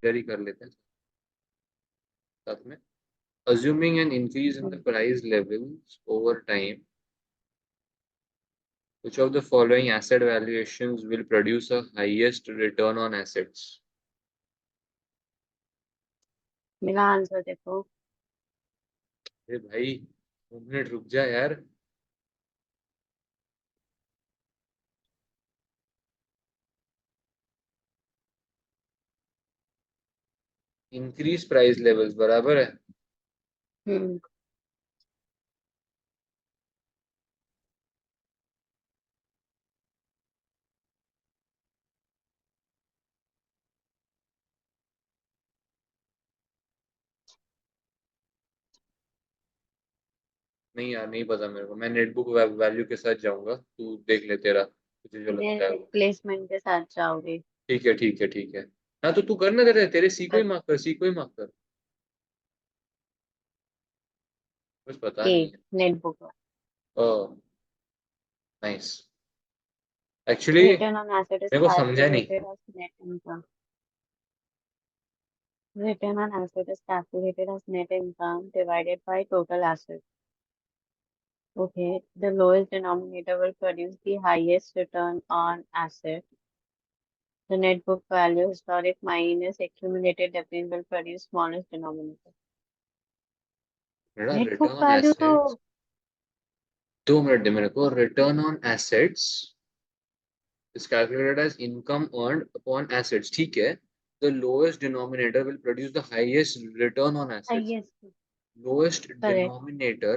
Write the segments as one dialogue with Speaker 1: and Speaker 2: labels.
Speaker 1: इधर ही कर लेते हैं साथ में. Assuming an increase in the price levels over time, which of the following asset valuations will produce a highest return on assets?
Speaker 2: मेरा answer देखो.
Speaker 1: अरे भाई 2 मिनट रुक जा यार. इंक्रीज प्राइस लेवल्स बराबर है.
Speaker 2: हम्म.
Speaker 1: नहीं यार नहीं पता मेरे को. मैं नेटबुक वैल्यू के साथ जाऊंगा. तू देख ले तेरा तुझे जो लगता है वो.
Speaker 2: रिप्लेसमेंट के साथ जाओगे.
Speaker 1: ठीक है ठीक है ठीक है. हाँ तो तू कर ना. तेरे तेरे सी को ही
Speaker 2: पर
Speaker 1: मार्क कर. सी को ही मार्क कर. कुछ पता
Speaker 2: ए
Speaker 1: नहीं है.
Speaker 2: Net book.
Speaker 1: Oh nice. Actually
Speaker 2: return on asset is
Speaker 1: मेरे को समझा नहीं.
Speaker 2: Calculated as net income. Return on asset is calculated as net income divided by total assets. Okay, the lowest denominator will produce the highest return on asset. The net book value historic minus accumulated depreciation will produce smallest denominator.
Speaker 1: मेरा
Speaker 2: Net book
Speaker 1: return on
Speaker 2: value तो
Speaker 1: assets. 2 minute दे मेरे को. Return on assets is calculated as income earned upon assets. ठीक है. The lowest denominator will produce the highest return on assets.
Speaker 2: highest.
Speaker 1: Lowest
Speaker 2: Correct.
Speaker 1: denominator,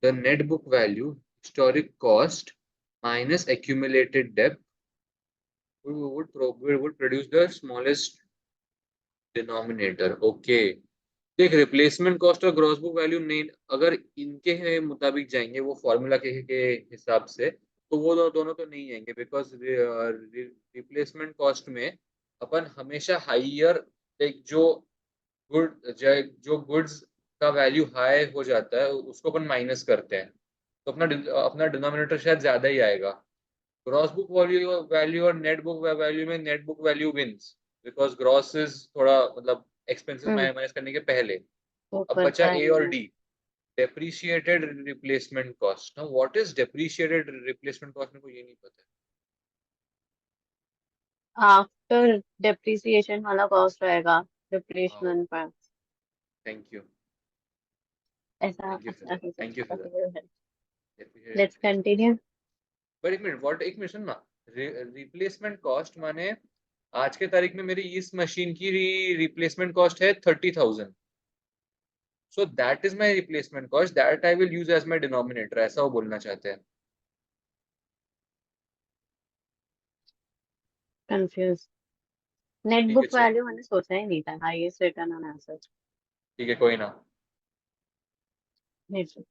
Speaker 1: the net book value, historic cost minus accumulated debt would produce the smallest denominator. Okay. देख replacement cost और gross book value नहीं. अगर इनके मुताबिक जाएंगे वो formula के हिसाब से तो वो दोनों तो नहीं आएंगे. बिकॉज रिप्लेसमेंट कॉस्ट में अपन हमेशा हाइयर एक जो गुड्स का वैल्यू हाई हो जाता है उसको अपन माइनस करते हैं. तो अपना अपना डिनोमिनेटर शायद ज्यादा ही आएगा. ग्रॉस बुक वैल्यू और नेट बुक वैल्यू में net book value wins. Because gross is थोड़ा मतलब एक्सपेंसेस
Speaker 2: हम्म.
Speaker 1: माइनस करने के पहले. अब
Speaker 2: ऊपर
Speaker 1: बचा
Speaker 2: का
Speaker 1: ए
Speaker 2: ही
Speaker 1: और
Speaker 2: है.
Speaker 1: D. Depreciated replacement cost. Now what is depreciated replacement cost मेरे को ये नहीं पता है.
Speaker 2: आफ्टर डेप्रिसिएशन वाला कॉस्ट रहेगा
Speaker 1: हाँ.
Speaker 2: रिप्लेसमेंट पर.
Speaker 1: Thank you.
Speaker 2: ऐसा
Speaker 1: थैंक यू फॉर
Speaker 2: अच्छा
Speaker 1: दैट.
Speaker 2: ही
Speaker 1: thank you for that.
Speaker 2: Possible है. Let's
Speaker 1: depreciated.
Speaker 2: कंटिन्यू.
Speaker 1: पर एक मिनट. व्हाट. एक मिनट सुन ना. रिप्लेसमेंट कॉस्ट माने आज के तारीख में मेरी इस मशीन की रिप्लेसमेंट कॉस्ट है 30,000. So that is my replacement cost that I will use as my denominator. ऐसा वो बोलना चाहते हैं.
Speaker 2: कंफ्यूज. नेट
Speaker 1: ठीक है
Speaker 2: बुक
Speaker 1: चल.
Speaker 2: वैल्यू मैंने सोचा ही नहीं था. Highest return on asset.
Speaker 1: ठीक है कोई ना.
Speaker 2: Net book.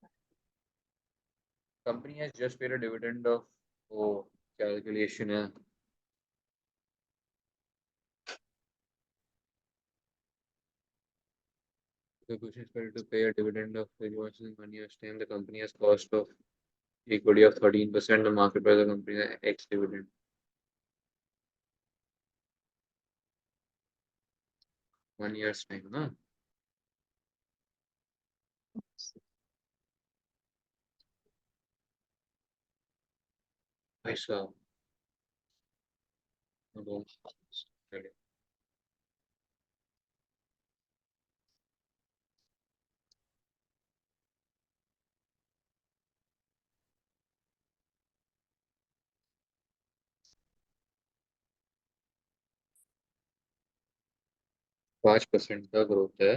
Speaker 1: Company has just paid a dividend of. Oh calculation है. The question is paid to pay a dividend of 1 year's time. The company has cost of equity of 13%. The market price of the company is X dividend. 1 year's time ना. ऐसा. 5% का growth है.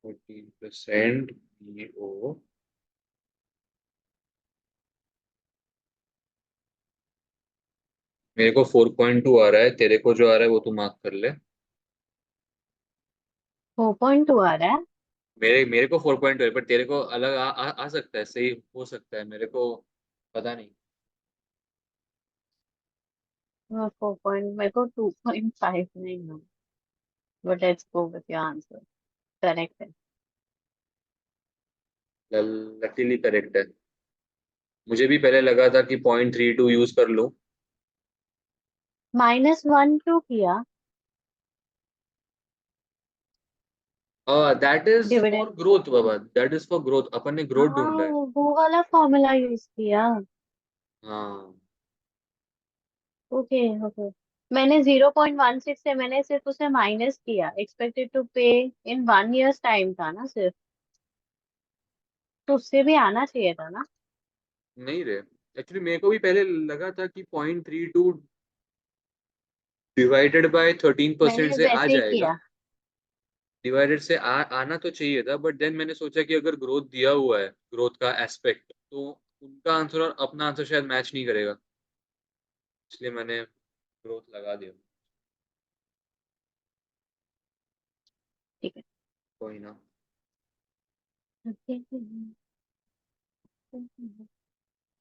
Speaker 1: 14% EO. मेरे को 4.2 आ रहा है. तेरे को जो आ रहा है वो तू मार्क कर ले.
Speaker 2: 4.2 आ रहा है.
Speaker 1: मेरे मेरे को 4.2 है. पर तेरे को अलग आ सकता है. सही हो सकता है. मेरे को पता नहीं.
Speaker 2: 4 मेरे को 2.5 नहीं है. But let's go with your answer. Correct है.
Speaker 1: लकीली करेक्ट है. मुझे भी पहले लगा था कि 0.32 यूज कर लूं।
Speaker 2: -1 क्यों किया?
Speaker 1: That is
Speaker 2: dividend.
Speaker 1: For growth बाबा, दैट इज फॉर ग्रोथ, अपन ने ग्रोथ
Speaker 2: हाँ,
Speaker 1: ढूंढा है।
Speaker 2: वो वाला फॉर्मूला यूज किया।
Speaker 1: हाँ।
Speaker 2: Okay, okay. मैंने 0.16 से मैंने सिर्फ उसे माइनस किया, एक्सपेक्टेड टू पे इन 1 ईयर्स टाइम था ना सिर्फ, तो उससे भी आना चाहिए था ना।
Speaker 1: नहीं रे, एक्चुअली मेरे को भी पहले लगा था कि 0.32 डिवाइडेड बाय 13%
Speaker 2: मैंने
Speaker 1: से आ
Speaker 2: वैसे ही
Speaker 1: जाएगा।
Speaker 2: किया।
Speaker 1: डिवाइडेड से आना तो चाहिए था, बट देन मैंने सोचा कि अगर ग्रोथ दिया हुआ है, ग्रोथ का एस्पेक्ट, तो उनका आंसर और अपना आंसर शायद मैच नहीं करेगा, इसलिए मैंने ग्रोथ लगा दिया।
Speaker 2: ठीक है।
Speaker 1: कोई ना।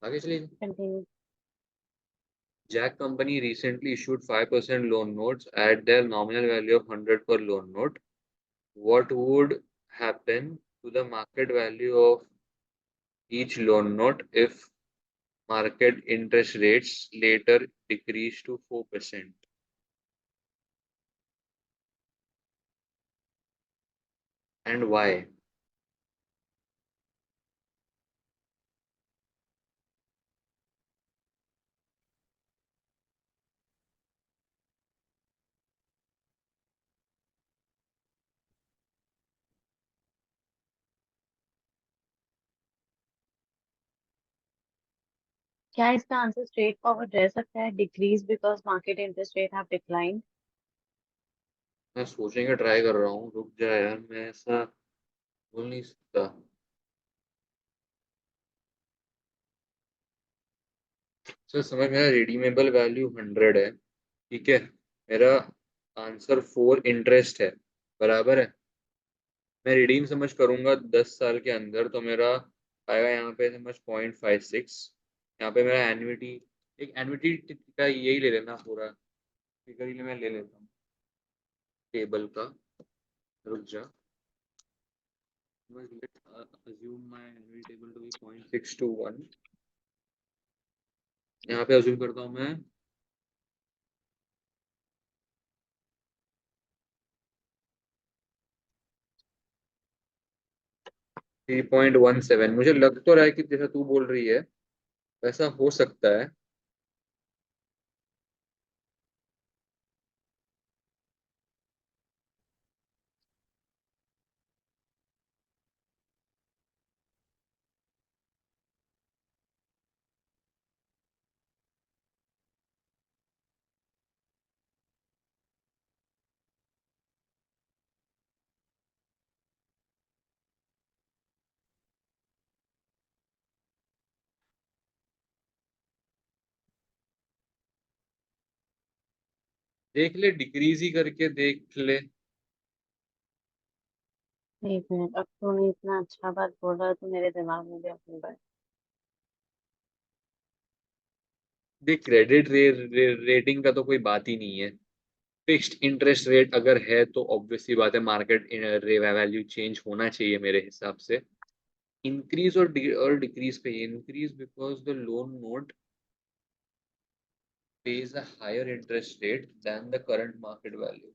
Speaker 1: आगे चलिए।
Speaker 2: Continue.
Speaker 1: Jack Company recently issued 5% loan notes at their nominal value of 100 per loan note. What would happen to the market value of each loan note if market interest rates later decrease to 4%? And why?
Speaker 2: क्या इसका answer straight forward रह सकता है? Decrease because market interest rate have declined.
Speaker 1: मैं सोचने का try कर रहा हूँ, रुक जा यार, मैं ऐसा बोल नहीं सकता। सर समझ, मेरा रिडीमेबल वैल्यू 100 है, ठीक है, मेरा आंसर 4 इंटरेस्ट है, बराबर है। मैं रिडीम समझ करूंगा 10 साल के अंदर, तो मेरा आएगा यहाँ पे समझ 0.56। यहाँ पे मेरा एन्युटी, एक एन्युटी का यही ले लेना पूरा फिगर ही मैं ले लेता हूँ टेबल का। रुक जा, assume my annuity table to be 0.621। यहाँ पे अज्यूम करता हूँ मैं 3.17। मुझे लग तो रहा है कि जैसा तू बोल रही है वैसा हो सकता है। देख ले, डिक्रीज ही करके देख ले।
Speaker 2: 1 मिनट, अब तूने इतना अच्छा बात बोला तो मेरे दिमाग में भी अपनी बात।
Speaker 1: देख, क्रेडिट रेटिंग का तो कोई बात ही नहीं है। फिक्स्ड इंटरेस्ट रेट अगर है तो ऑब्वियस सी बात है, मार्केट वैल्यू चेंज होना चाहिए मेरे हिसाब से। इंक्रीज और डिक्रीज पे, increase because the loan note pays a higher interest rate than the current market value.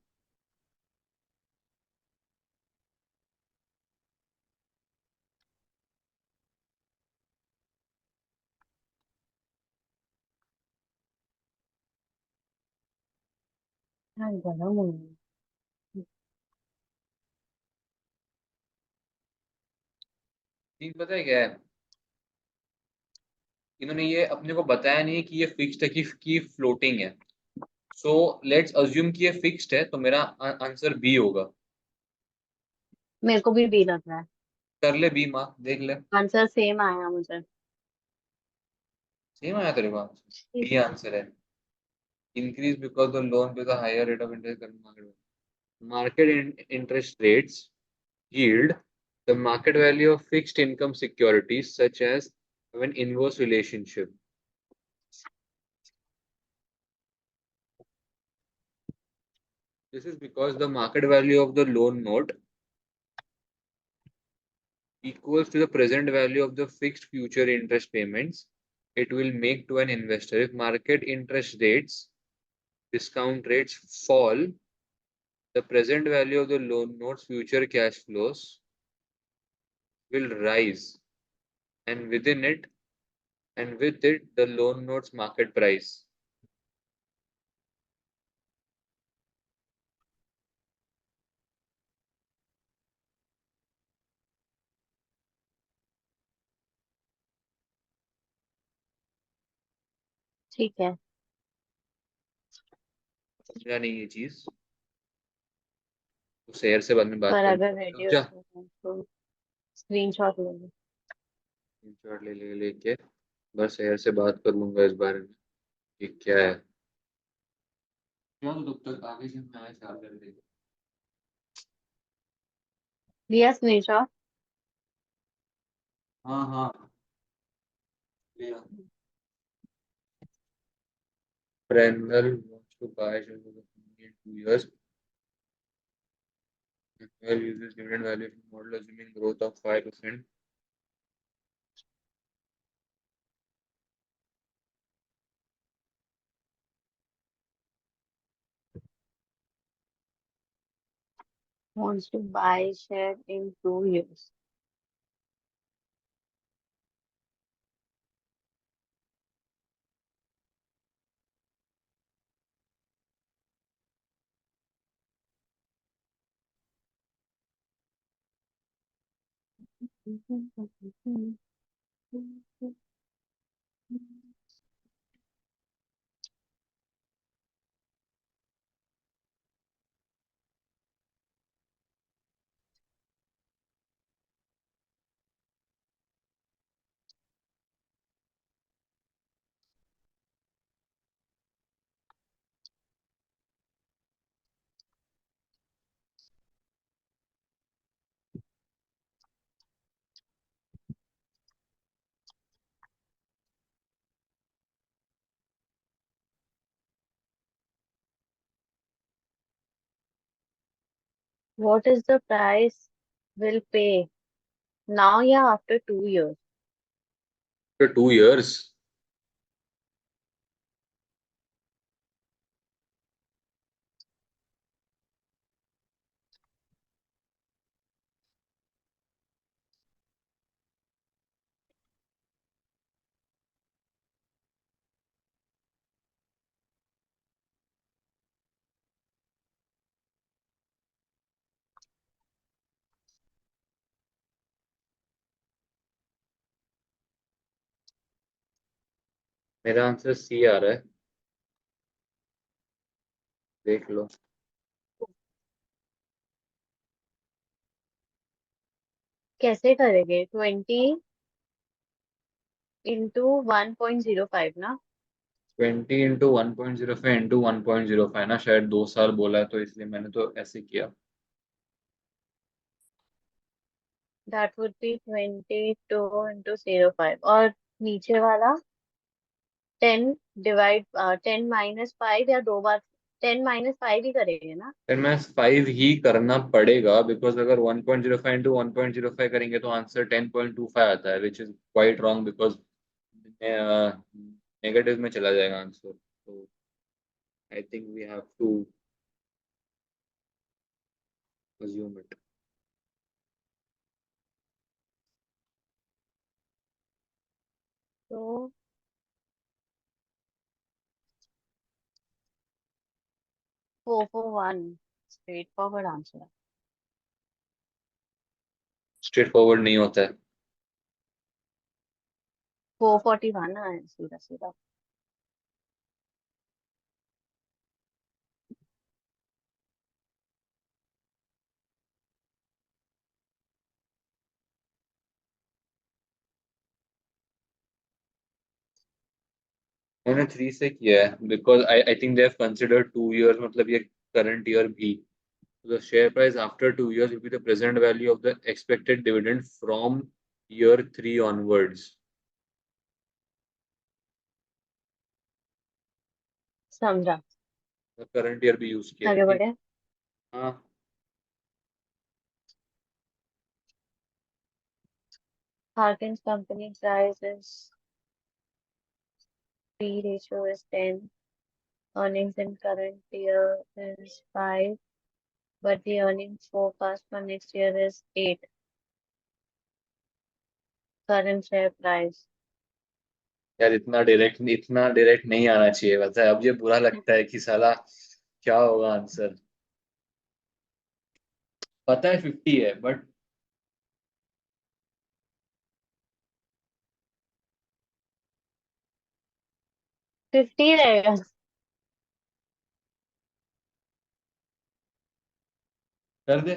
Speaker 2: हाँ, गरम हो गई।
Speaker 1: ठीक, पता है क्या है, इन्होंने ये अपने को बताया नहीं कि ये फिक्स्ड है कि फ्लोटिंग है। सो लेट्स अज्यूम कि ये फिक्स्ड है, तो मेरा आंसर बी होगा।
Speaker 2: मेरे को भी बी लग रहा है।
Speaker 1: कर ले बी मार्क, देख ले।
Speaker 2: आंसर सेम आया मुझे।
Speaker 1: सेम आया तेरे पास?
Speaker 2: ठीक
Speaker 1: बी
Speaker 2: है।
Speaker 1: आंसर है। Increase because the loan pay the higher rate of interest current market, market interest rates yield the market value of fixed income securities such as have an inverse relationship. This is because the market value of the loan note equals to the present value of the fixed future interest payments. it will make to an investor. If market interest rates, discount rates fall, the present value of the loan notes future cash flows will rise, and within it and with it the loan notes market price.
Speaker 2: ठीक है,
Speaker 1: समझा नहीं ये चीज, तो share से बाद में बात
Speaker 2: पर
Speaker 1: कर
Speaker 2: अगर
Speaker 1: लेंगे,
Speaker 2: रेड्यूस
Speaker 1: समझा?
Speaker 2: हो तो स्क्रीनशॉट ले लो।
Speaker 1: स्क्रीनशॉट लेके बस शेयर से बात कर लूंगा इस बारे में कि क्या है। चलो तब तक आगे से मैं ख्याल कर देगा।
Speaker 2: लिया स्क्रीनशॉट।
Speaker 1: हाँ हाँ, लिया। Brendel wants to buy shares of the company in 2 years. Well, uses dividend valuation model assuming growth of 5%.
Speaker 2: Wants to buy share in 2 years. What is the price will pay now या after 2 years?
Speaker 1: After 2 years, मेरा answer C आ रहा है, देख लो।
Speaker 2: कैसे करेंगे? 20 into 1.05 ना?
Speaker 1: 20 into 1.05 into 1.05 ना, शायद 2 साल बोला है तो इसलिए मैंने तो ऐसे किया।
Speaker 2: That would be 22 into 0.5 और नीचे वाला 10 - 5 या 2 बार 10 - 5 ही करेंगे ना?
Speaker 1: फिर मैं 5 ही करना पड़ेगा, बिकॉज अगर 1.05 into 1.05 करेंगे तो आंसर 10.25 आता है, which is quite wrong, because negative में चला जाएगा आंसर, तो I think we have to assume it.
Speaker 2: तो 441 straight forward answer.
Speaker 1: Straight forward नहीं होता है।
Speaker 2: 441 है सीधा सीधा।
Speaker 1: मैंने 3 से किया है, because I think they have considered 2 years, मतलब ये करंट ईयर भी। The share price after 2 years will be the present value of the expected dividend from year 3 onwards.
Speaker 2: समझा।
Speaker 1: The current year भी यूज किया है,
Speaker 2: आगे
Speaker 1: ठीक।
Speaker 2: बढ़े।
Speaker 1: हाँ।
Speaker 2: Harkins company prices P ratio is 10. Earnings in current year is 5, but the earnings forecast for next year is 8. Current share price.
Speaker 1: यार इतना डायरेक्ट नहीं आना चाहिए, पता है अब ये बुरा लगता है कि साला क्या होगा आंसर। पता है 50 है बट
Speaker 2: 50 रहेगा।
Speaker 1: कर दे।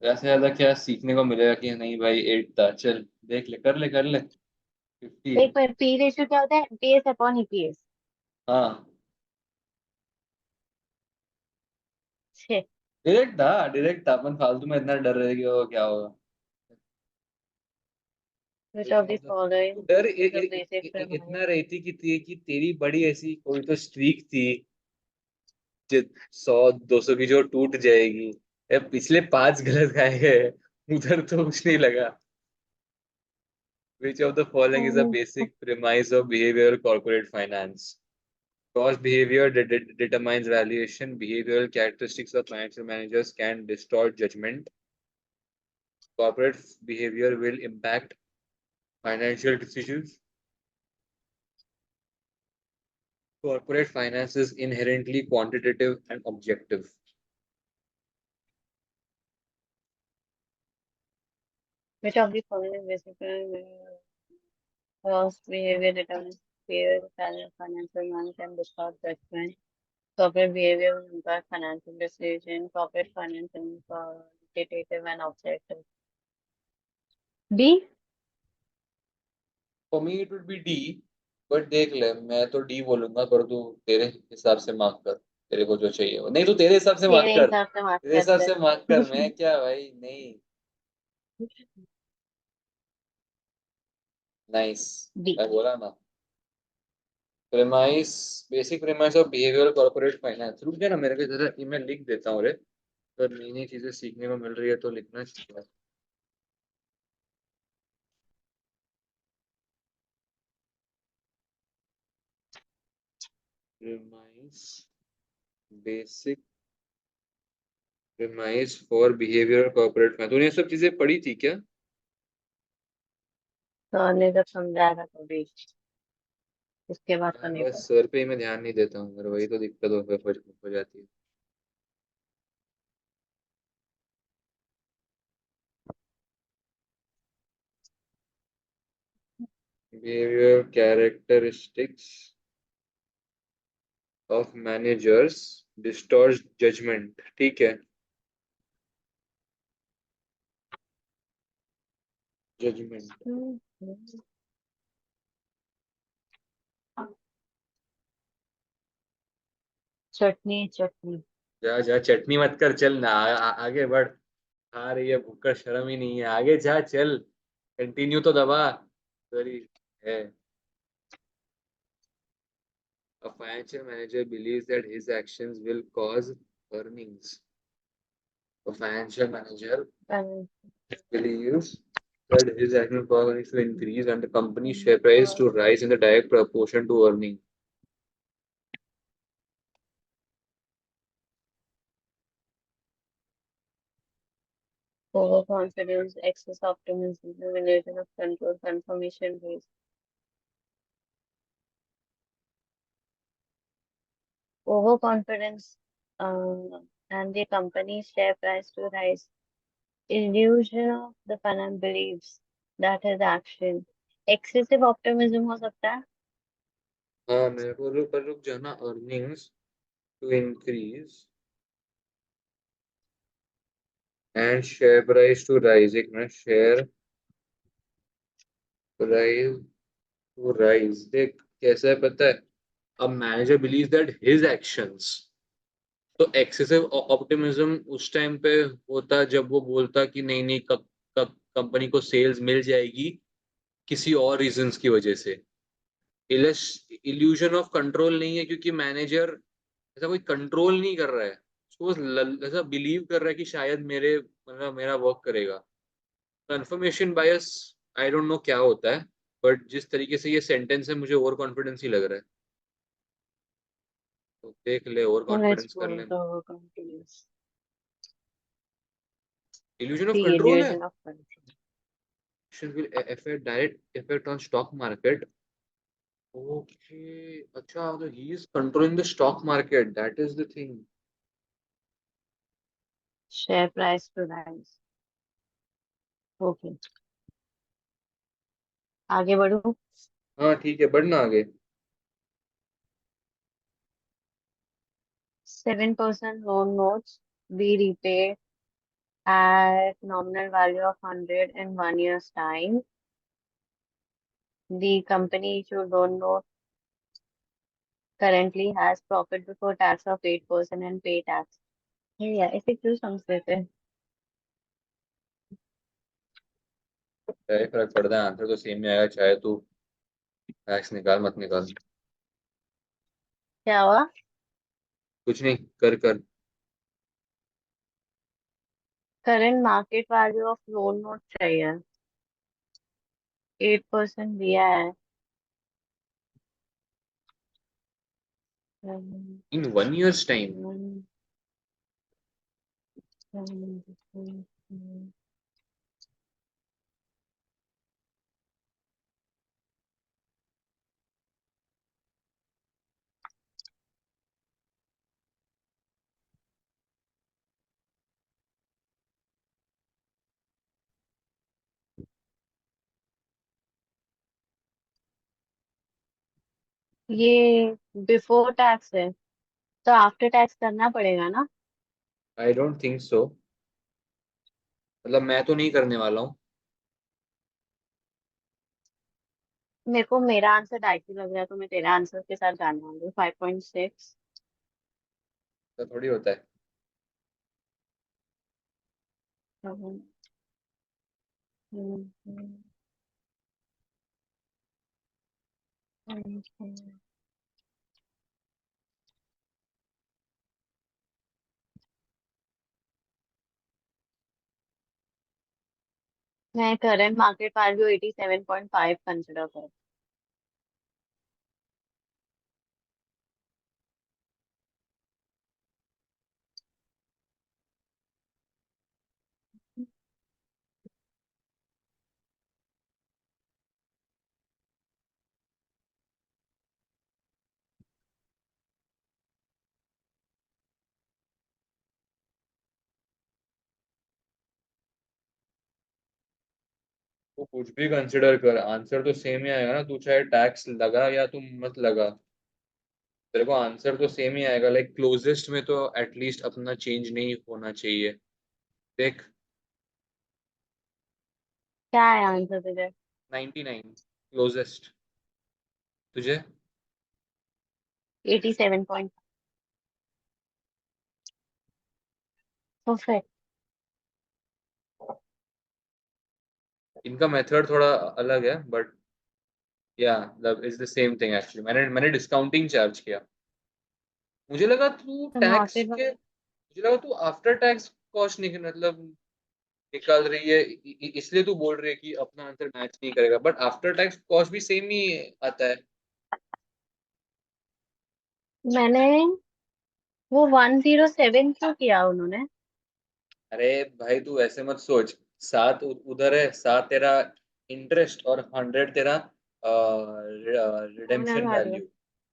Speaker 1: वैसे ज्यादा क्या सीखने को मिलेगा कि नहीं भाई 8 था, चल देख ले, कर ले 50 है।
Speaker 2: एक बार पी रेशियो क्या होता है? PS upon EPS.
Speaker 1: हाँ
Speaker 2: छः।
Speaker 1: डायरेक्ट था अपन फालतू में इतना डर रहे कि वो क्या होगा।
Speaker 2: Which
Speaker 1: Which
Speaker 2: of the
Speaker 1: of the- तो
Speaker 2: following
Speaker 1: डर
Speaker 2: is the basic
Speaker 1: इतना
Speaker 2: premise?
Speaker 1: रहती कि तेरी बड़ी ऐसी कोई तो स्ट्रीक थी जो 100 200 की जो टूट जाएगी। ये पिछले 5 गलत खाए गए, उधर तो कुछ नहीं लगा। Which of the following is a basic premise of behavioral corporate finance? Cost behavior determines valuation. Behavioral characteristics of financial managers can distort judgment. Corporate behavior will impact financial decisions. Corporate finance is inherently quantitative and objective.
Speaker 2: Which of the following is basic premise? Cost behavior determines behavior, financial man can distort judgment. Corporate behavior will impact financial decision. Corporate finance is quantitative and objective. D.
Speaker 1: For me, it would be D. But देख ले, मैं तो D बोलूंगा, पर तू तेरे हिसाब से मार्क कर, तेरे को जो चाहिए वो। नहीं, तू तेरे हिसाब से मार्क
Speaker 2: तेरे
Speaker 1: कर,
Speaker 2: हिसाब से मार्क
Speaker 1: तेरे
Speaker 2: कर
Speaker 1: हिसाब
Speaker 2: ले।
Speaker 1: से मार्क कर, मैं क्या भाई, नहीं। नाइस।
Speaker 2: D.
Speaker 1: मैं बोला ना। Premise, basic premise of behaviour corporate finance. रुक जा ना, मेरे को जरा ईमेल लिख देता हूँ रे, अगर नई नई चीजें सीखने को मिल रही है तो लिखना चाहिए। Premise, basic premise for behaviour corporate finance. तूने ये सब चीजें पढ़ी थी क्या?
Speaker 2: तो हमने जब समझाया था तो D। इसके बाद तो
Speaker 1: मैं
Speaker 2: नहीं
Speaker 1: बस
Speaker 2: पढ़ा।
Speaker 1: सर पे ही मैं ध्यान नहीं देता हूँ, मेरे वही तो दिक्कत हो जाती है। Behaviour characteristics of managers distort judgement, ठीक है। जजमेंट।
Speaker 2: चटनी चटनी।
Speaker 1: जा जा, चटनी मत कर, चल ना आगे बढ़। आ रही है भूख, शर्म ही नहीं है, आगे जा चल। कंटिन्यू तो दबा, सॉरी है। A financial manager believes that his actions will cause earnings. A financial manager believes that his actions will cause earnings to increase and the company's share price to rise in the direct proportion to earning.
Speaker 2: Overconfidence, excess optimism, illusion of control, confirmation based. Overconfidence and the company's share price to rise. Illusion of the finance believes that is action. Excessive optimism हो सकता है।
Speaker 1: हाँ, मेरे को रुक जाना, earnings to increase and share price to rise। एक minute, share price to rise, देख कैसा है पता है। A manager believes that his actions, तो एक्सेसिव ऑप्टिमिज्म उस टाइम पे होता जब वो बोलता कि नहीं नहीं, कब कब कंपनी को सेल्स मिल जाएगी किसी और रीजंस की वजह से। इल्यूजन ऑफ कंट्रोल नहीं है, क्योंकि मैनेजर ऐसा कोई कंट्रोल नहीं कर रहा है, उसको बस ऐसा बिलीव कर रहा है कि शायद मेरे मतलब मेरा वर्क करेगा। Confirmation bias, I don't know क्या होता है, बट जिस तरीके से ये सेंटेंस है मुझे ओवर कॉन्फिडेंस ही लग रहा है, तो देख ले, ओवर
Speaker 2: So let's
Speaker 1: कॉन्फिडेंस कर
Speaker 2: go
Speaker 1: ले।
Speaker 2: the over continuous.
Speaker 1: Illusion of
Speaker 2: The
Speaker 1: control है।
Speaker 2: illusion of control.
Speaker 1: will affect direct effect on stock market. Okay, अच्छा, तो he is controlling the stock market, that is the thing.
Speaker 2: Share price to rise. Okay. आगे बढ़ो.
Speaker 1: हाँ ठीक है, बढ़ना आगे।
Speaker 2: 7% loan notes be repaid at nominal value of 100 in 1 year's time. The company issued loan note currently has profit before tax of 8% and pay tax. Yeah, ऐसे क्यों समझते थे?
Speaker 1: क्या ही फर्क पड़ता है, आंसर तो सेम ही आएगा, चाहे तू टैक्स निकाल मत निकाल।
Speaker 2: क्या हुआ?
Speaker 1: कुछ नहीं, कर कर।
Speaker 2: Current market value of loan note चाहिए. 8% दिया है. हम्म,
Speaker 1: इन 1 year's टाइम।
Speaker 2: हम्म, हम्म. ये बिफोर टैक्स है तो आफ्टर टैक्स करना पड़ेगा ना.
Speaker 1: आई डोंट थिंक सो, मतलब मैं तो नहीं करने वाला हूँ।
Speaker 2: मेरे को मेरा आंसर डाइट लग रहा है तो मैं तेरा आंसर के साथ जाने वाली हूँ. 5.6.
Speaker 1: तो थोड़ी होता है।
Speaker 2: मैं करंट मार्केट वैल्यू 87.5 कंसिडर करूँ.
Speaker 1: तू कुछ भी कंसिडर कर, आंसर तो सेम ही आएगा ना, तू चाहे टैक्स लगा या तू मत लगा, तेरे को आंसर तो सेम ही आएगा। लाइक क्लोजेस्ट में तो एटलीस्ट अपना चेंज नहीं होना चाहिए। देख,
Speaker 2: क्या है आंसर तुझे?
Speaker 1: 99 क्लोजेस्ट। तुझे?
Speaker 2: 87 पॉइंट. परफेक्ट.
Speaker 1: इनका मेथड थोड़ा अलग है, बट या is the same thing actually. मैंने डिस्काउंटिंग चार्ज किया। मुझे लगा तू
Speaker 2: तो
Speaker 1: टैक्स
Speaker 2: मार्केट
Speaker 1: के, मुझे लगा तू आफ्टर टैक्स कॉस्ट मतलब निकाल रही है, इसलिए तू बोल रही है कि अपना आंसर मैच नहीं करेगा, बट आफ्टर टैक्स कॉस्ट भी सेम ही आता है।
Speaker 2: मैंने वो 107 क्यों किया उन्होंने?
Speaker 1: अरे भाई, तू ऐसे मत सोच। सात उधर है, सात तेरा इंटरेस्ट और 100 तेरा
Speaker 2: नॉमिनल
Speaker 1: रिडेम्पशन
Speaker 2: वैल्यू.
Speaker 1: वैल्यू।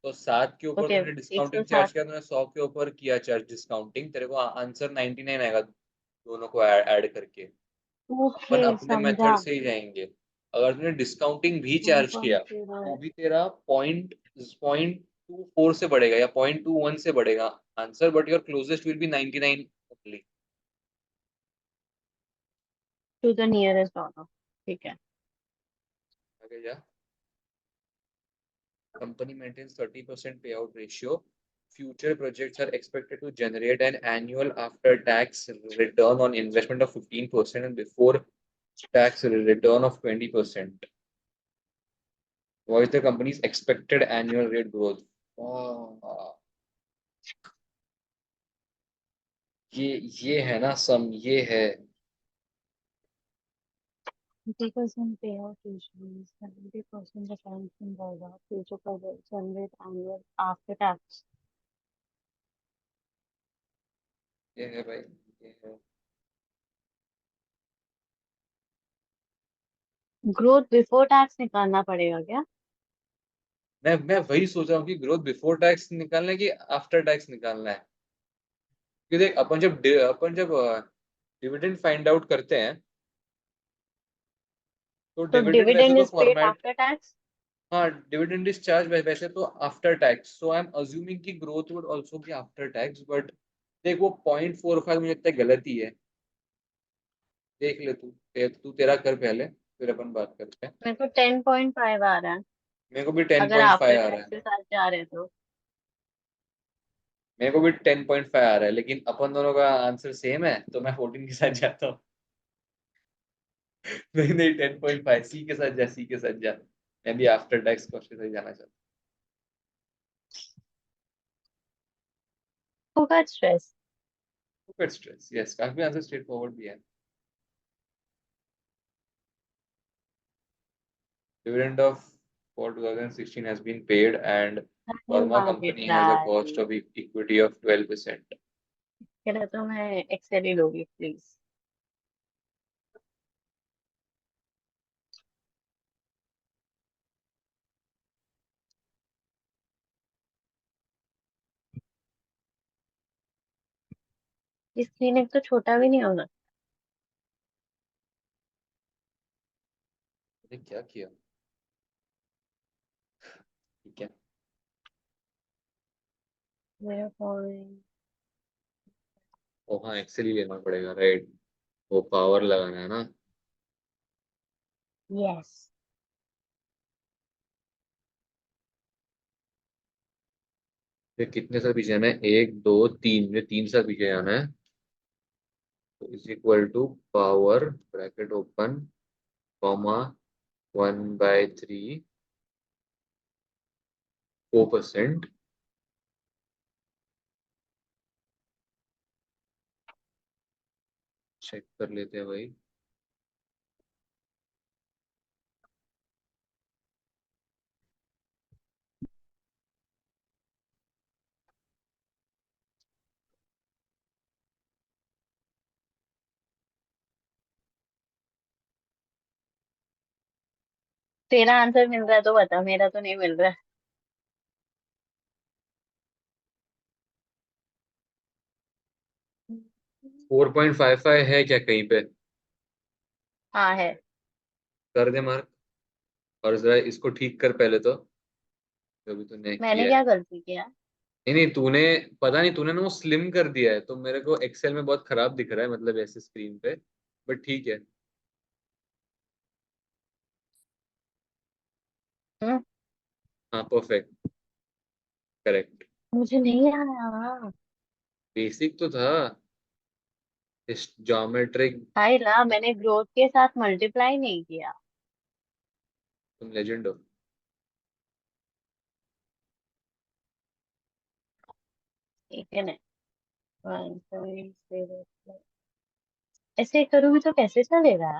Speaker 1: तो 7 के ऊपर
Speaker 2: ओके.
Speaker 1: तूने
Speaker 2: एक सौ
Speaker 1: डिस्काउंटिंग चार्ज
Speaker 2: सात
Speaker 1: किया, तूने 100 के ऊपर किया चार्ज डिस्काउंटिंग, तेरे को आंसर 99 आएगा दोनों को ऐड करके।
Speaker 2: ओके
Speaker 1: अपन अपने मेथड
Speaker 2: समझा.
Speaker 1: से ही जाएंगे। अगर तूने डिस्काउंटिंग भी
Speaker 2: वन
Speaker 1: चार्ज किया
Speaker 2: पॉइंट जीरो
Speaker 1: तो भी तेरा पॉइंट 24 से बढ़ेगा या 0.21 से बढ़ेगा answer, but your closest will be 99 only.
Speaker 2: To the nearest dollar. ठीक है.
Speaker 1: आगे जा। Company maintains 30% payout ratio. Future projects are expected to generate an annual after-tax return on investment of 15% and before tax return of 20%. What is the company's expected annual rate growth? Ah, ये ये है ना सम, ये है।
Speaker 2: 50% payout ratio, 70% retention रहेगा, future project generate annual after tax.
Speaker 1: ये है भाई, ये है।
Speaker 2: ग्रोथ बिफोर टैक्स निकालना पड़ेगा क्या?
Speaker 1: मैं वही सोच रहा हूँ कि ग्रोथ बिफोर टैक्स निकालना है कि आफ्टर टैक्स निकालना है। क्योंकि देख, अपन जब डिविडेंड फाइंड आउट करते हैं, तो
Speaker 2: तो
Speaker 1: डिविडेंड वैसे
Speaker 2: डिविडेंड
Speaker 1: तो
Speaker 2: is paid
Speaker 1: format,
Speaker 2: after tax.
Speaker 1: हाँ डिविडेंड इज चार्ज वैसे तो after tax, so I am assuming कि growth would also be after tax, but देख वो 0.45 मुझे लगता है गलत ही है। देख ले तू, तू तेरा कर पहले, फिर अपन बात करते हैं।
Speaker 2: मेरे को 10.5 आ रहा है,
Speaker 1: मेरे को भी टेन
Speaker 2: अगर
Speaker 1: पॉइंट
Speaker 2: आफ्टर
Speaker 1: फाइव आ रहा
Speaker 2: टैक्स
Speaker 1: है।
Speaker 2: के साथ जा रहे तो.
Speaker 1: मेरे को भी 10.5 आ रहा है, लेकिन अपन दोनों का आंसर सेम है, तो मैं 14 के साथ जाता हूँ। नहीं नहीं, 10.5 सी के साथ जा, सी के साथ जा। मैं भी आफ्टर टैक्स कॉस्ट के साथ जाना चाहता
Speaker 2: होगा स्ट्रेस.
Speaker 1: हूँ। स्ट्रेस, यस, काफी आंसर स्ट्रेट फॉरवर्ड भी है। Dividend of for 2016 has been paid, and pharma company has a cost
Speaker 2: try.
Speaker 1: of equity of 12%.
Speaker 2: कहना तो मैं एक्सेल ही लोगी प्लीज. इस क्लिनिक तो छोटा भी नहीं होगा.
Speaker 1: मैंने क्या किया? ठीक है।
Speaker 2: मेरा फोन.
Speaker 1: ओ हाँ, एक्सेल ही लेना पड़ेगा, राइट। वो पावर लगाना है ना।
Speaker 2: यस.
Speaker 1: फिर कितने साल पीछे जाना है? एक दो तीन, मुझे 3 साल पीछे जाना है। तो is equal to power, bracket open, comma, 1/3, 4%। Check कर लेते हैं भाई।
Speaker 2: तेरा आंसर मिल रहा है तो बता, मेरा तो नहीं मिल रहा.
Speaker 1: 4.55 है क्या कहीं पे?
Speaker 2: हाँ है.
Speaker 1: कर दे मार्क। और जरा इसको ठीक कर पहले तो, जो भी तूने
Speaker 2: मैंने
Speaker 1: किया है।
Speaker 2: क्या गलती किया?
Speaker 1: नहीं नहीं, तूने, पता नहीं, तूने ना वो स्लिम कर दिया है, तो मेरे को एक्सेल में बहुत खराब दिख रहा है, मतलब ऐसे स्क्रीन पे। बट ठीक है।
Speaker 2: हम्म.
Speaker 1: हाँ, परफेक्ट, करेक्ट।
Speaker 2: मुझे नहीं आया.
Speaker 1: बेसिक तो था, इस ज्योमेट्रिक।
Speaker 2: हाय ला, मैंने ग्रोथ के साथ मल्टीप्लाई नहीं किया.
Speaker 1: तुम लेजेंड हो।
Speaker 2: ठीक है ना. 1.0. ऐसे करूँगी तो कैसे चलेगा?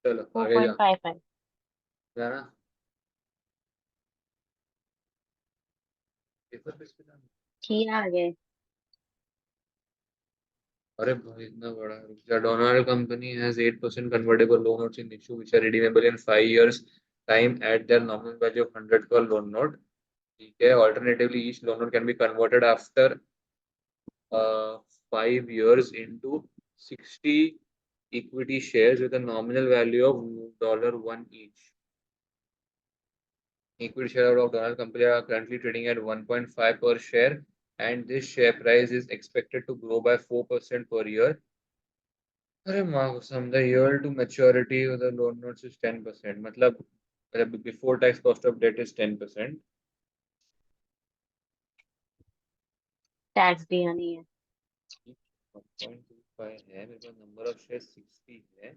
Speaker 1: चलो
Speaker 2: फोर
Speaker 1: आगे
Speaker 2: पॉइंट
Speaker 1: जा।
Speaker 2: फाइव फाइव
Speaker 1: जाना, पेपर पे इस पे जाना।
Speaker 2: किया आगे.
Speaker 1: अरे भाई इतना बड़ा, रुक जा। Donald company has 8% convertible loan notes in issue which are redeemable in 5 years time at their nominal value of 100 per loan note. ठीक है। Alternatively, each loan note can be converted after 5 years into 60 equity shares with a nominal value of $1 each. Equity share of Donald Company are currently trading at 1.5 per share, and this share price is expected to grow by 4% per year. अरे माँ कसम, the year to maturity of the loan notes is 10%, मतलब before tax cost of debt is 10%.
Speaker 2: Tax दिया नहीं है.
Speaker 1: 1.25 है मेरे पास, number of share 60 है,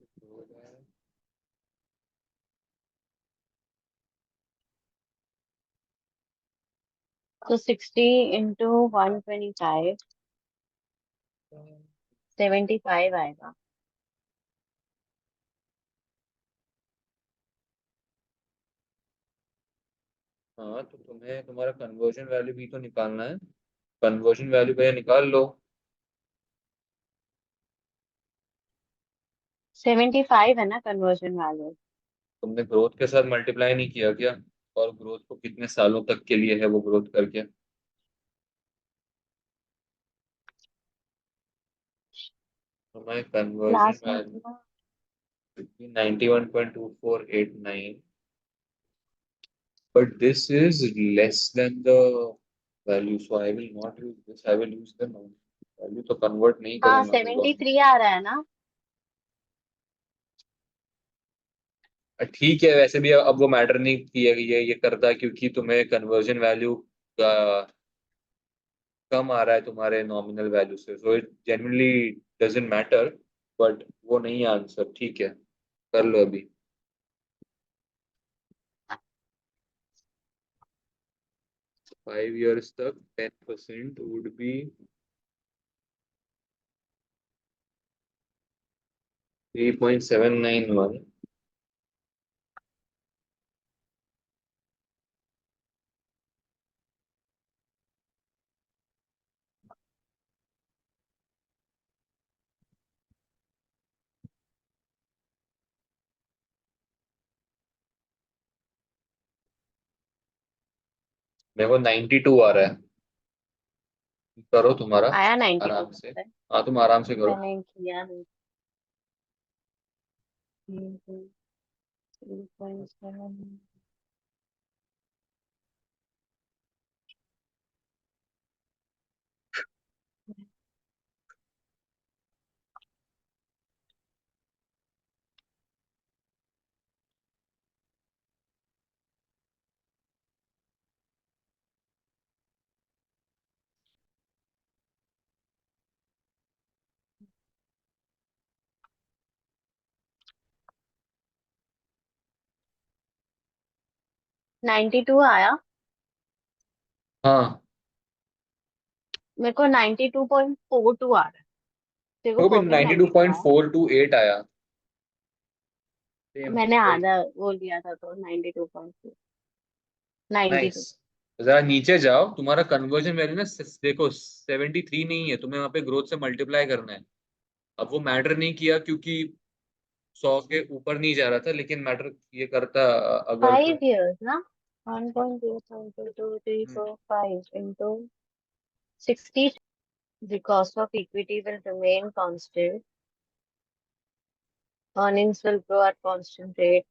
Speaker 1: तो हो रहा है।
Speaker 2: तो 60 इंटू 125. 75 आएगा।
Speaker 1: हाँ तो तुम्हें तुम्हारा कन्वर्जन वैल्यू भी तो निकालना है। कन्वर्जन वैल्यू भैया निकाल लो।
Speaker 2: 75 है ना कन्वर्जन वैल्यू।
Speaker 1: तुमने ग्रोथ के साथ मल्टीप्लाई नहीं किया क्या? और ग्रोथ को कितने सालों तक के लिए है वो ग्रोथ करके? तुम्हें कन्वर्जन
Speaker 2: क्लास में
Speaker 1: वैल्यू
Speaker 2: था।
Speaker 1: 91.2489, but this is less than the value, so I will not use this, I will use the value, तो कन्वर्ट नहीं
Speaker 2: हाँ
Speaker 1: करूंगा मैं लॉन्ग।
Speaker 2: 73 आ रहा है ना।
Speaker 1: ठीक है, वैसे भी अब वो मैटर नहीं किया, ये करता क्योंकि तुम्हें कन्वर्जन वैल्यू का कम आ रहा है तुम्हारे नॉमिनल वैल्यू से, so it genuinely doesn't matter. But वो नहीं है आंसर, ठीक है, कर लो अभी। 5 years तक 10% वुड बी 3.791। मेरे को 92 आ रहा है। करो तुम्हारा
Speaker 2: आया 92
Speaker 1: आराम से।
Speaker 2: आता है।
Speaker 1: हाँ तुम आराम से करो।
Speaker 2: मैंने किया नहीं। 3.7। नाइन्टी टू आया।
Speaker 1: हाँ
Speaker 2: मेरे को 92.42 आ रहा है। तेरे को
Speaker 1: तो भी
Speaker 2: कॉपी में 92 आया।
Speaker 1: 92.428 आया। सेम
Speaker 2: मैंने
Speaker 1: वही।
Speaker 2: आधा वो लिया था तो 92.2। Ninety
Speaker 1: nice.
Speaker 2: टू
Speaker 1: जरा नीचे जाओ, तुम्हारा कन्वर्जन वैल्यू ना देखो 73 नहीं है, तुम्हें वहां पे ग्रोथ से मल्टीप्लाई करना है। अब वो मैटर नहीं किया क्योंकि 100 के ऊपर नहीं जा रहा था, लेकिन मैटर ये करता अगर तुम।
Speaker 2: 5 years ना। 1.0 2 3 4 5 into 60। The cost of equity will remain constant. Earnings will grow at constant rate.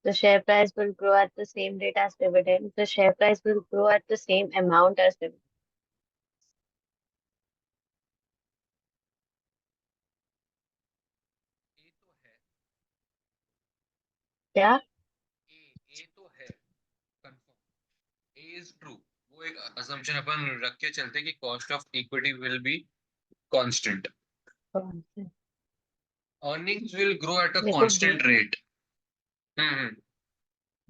Speaker 2: The share price will grow at the same rate as dividend. The share price will grow at the same amount as dividend.
Speaker 1: ए तो है।
Speaker 2: क्या?
Speaker 1: ए तो है confirm. A is true. वो एक assumption अपन रख के चलते कि cost of equity will be constant. Earnings will grow at a
Speaker 2: मेरे को बी।
Speaker 1: Constant rate. हम्म।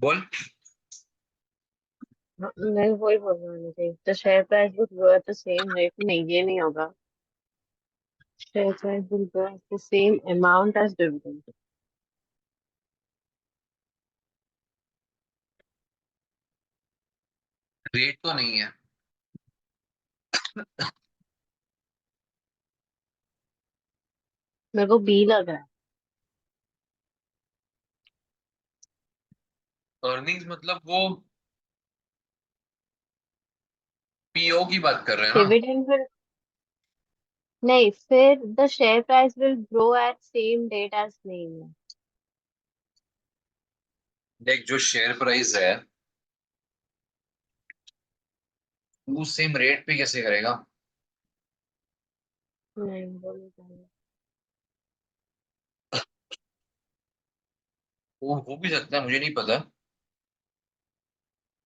Speaker 1: बोल।
Speaker 2: मैं वही बोल रहा थी। The share price will grow at the same rate। नहीं, ये नहीं होगा। Share price will grow at the same amount as dividend।
Speaker 1: Rate तो नहीं है।
Speaker 2: मेरे को बी लग रहा है।
Speaker 1: अर्निंग्स मतलब वो पीओ की बात कर रहे हैं ना?
Speaker 2: Dividend will. नहीं, फिर the share price will grow at same date as नहीं है।
Speaker 1: देख जो शेयर प्राइस है वो सेम रेट पे कैसे करेगा?
Speaker 2: नहीं बोलो।
Speaker 1: वो हो भी सकता है, मुझे नहीं पता।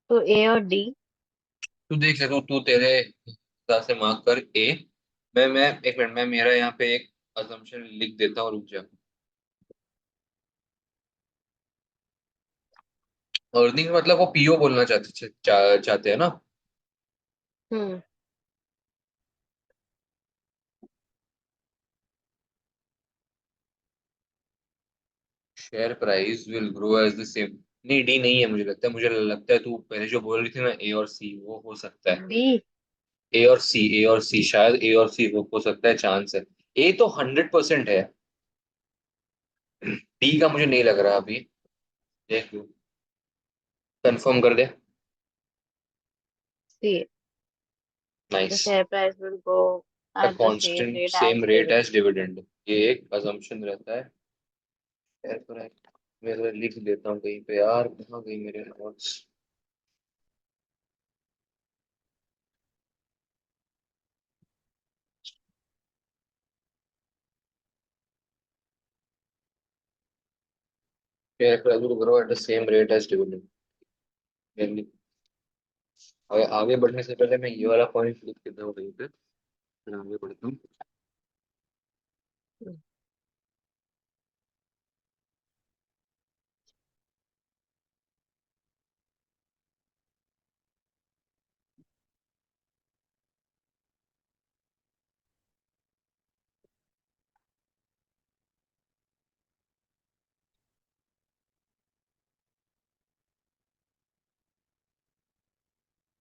Speaker 2: तो ए और डी।
Speaker 1: तू देख ले, तू तेरे हिसाब से मार्क कर ए। मैं एक मिनट, मैं मेरा यहाँ पे एक अजम्पशन लिख देता हूँ, रुक जा। अर्निंग मतलब वो पीओ बोलना चाहते हैं ना?
Speaker 2: Hmm.
Speaker 1: Share price will grow as the same. नहीं, डी नहीं है, मुझे लगता है तू पहले जो बोल रही थी ना, ए और सी, वो हो सकता है।
Speaker 2: बी।
Speaker 1: ए और सी शायद ए और सी हो सकता है, चांस है। ए तो 100% है। डी का मुझे नहीं लग रहा अभी। देख लू, कंफर्म कर दे।
Speaker 2: See. The
Speaker 1: nice.
Speaker 2: share price will go
Speaker 1: the
Speaker 2: at the same
Speaker 1: constant
Speaker 2: rate
Speaker 1: same
Speaker 2: as
Speaker 1: rate
Speaker 2: dividend.
Speaker 1: As dividend, ये एक अजम्पशन रहता है। शेयर प्राइस, मैं जरा लिख देता हूँ कहीं पे यार, कहाँ गई मेरे notes. Share price will grow at the same rate as dividend. आगे आगे बढ़ने से पहले मैं ये वाला पॉइंट लिख देता हूँ कहीं पे, फिर आगे बढ़ता हूँ।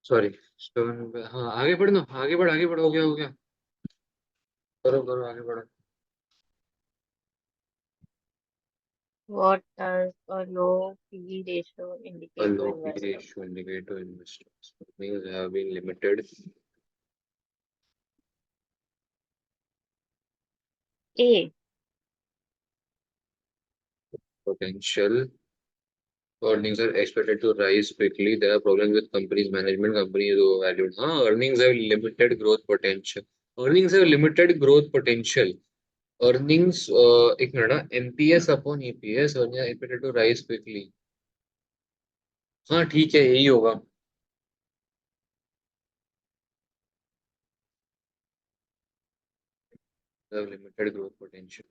Speaker 1: सॉरी। हाँ, आगे बढ़ ना, आगे बढ़, हो गया। करो करो, आगे बढ़ो।
Speaker 2: What does a low PE ratio
Speaker 1: A
Speaker 2: indicate to
Speaker 1: low P
Speaker 2: investor?
Speaker 1: ratio indicate to investors. Companies have been limited
Speaker 2: A.
Speaker 1: potential. Earnings are expected to rise quickly. There are problems with companies' management. Companies overvalued. हाँ, earnings have limited growth potential. Earnings have limited growth potential. Earnings, एक minute ना, NPS upon EPS, earnings are expected to rise quickly. हाँ ठीक है, यही होगा। Have limited growth potential.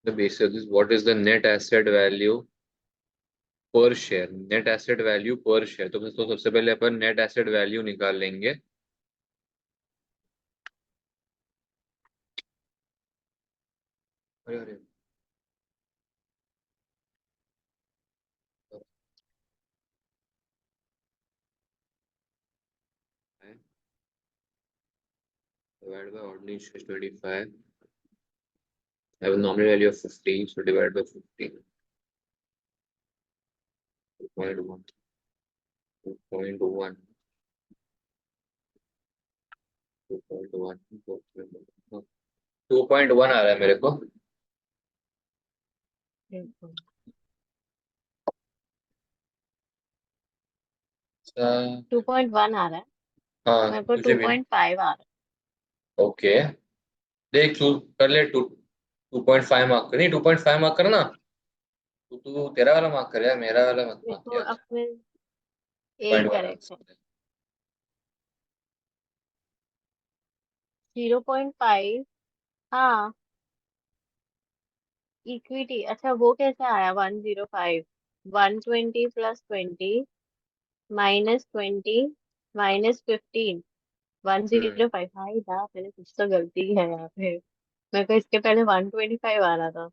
Speaker 1: The basis is what is the net asset value पर share, net asset value पर share. तो सबसे पहले अपन नेट एसेट वैल्यू निकाल लेंगे। अरे अरे, divided by ordinary share 25, I have a nominal value of 50, so divided by 50, 2.1, 2.1, 2.1, 2.1 आ रहा है मेरे को।
Speaker 2: बिल्कुल।
Speaker 1: अ,
Speaker 2: 2.1 आ रहा है।
Speaker 1: हाँ,
Speaker 2: मेरे को
Speaker 1: तुझे
Speaker 2: टू
Speaker 1: भी।
Speaker 2: पॉइंट फाइव आ रहा
Speaker 1: ओके, देख तू कर ले। 2.5 मार्क कर, नहीं 2.5 मार्क करना। तू तेरा वाला मार्क कर यार, मेरा वाला मत
Speaker 2: है।
Speaker 1: मार्क
Speaker 2: देखो
Speaker 1: यार।
Speaker 2: अपने ए
Speaker 1: 2.1
Speaker 2: करेक्ट है। 0.5। हाँ। इक्विटी, अच्छा वो कैसे आया 105? 120 + 20 -20 -15। वन
Speaker 1: हम्म,
Speaker 2: जीरो फाइव भाई साहब, मैंने कुछ तो गलती है यहाँ पे। मेरे को इसके पहले 125 आ रहा था।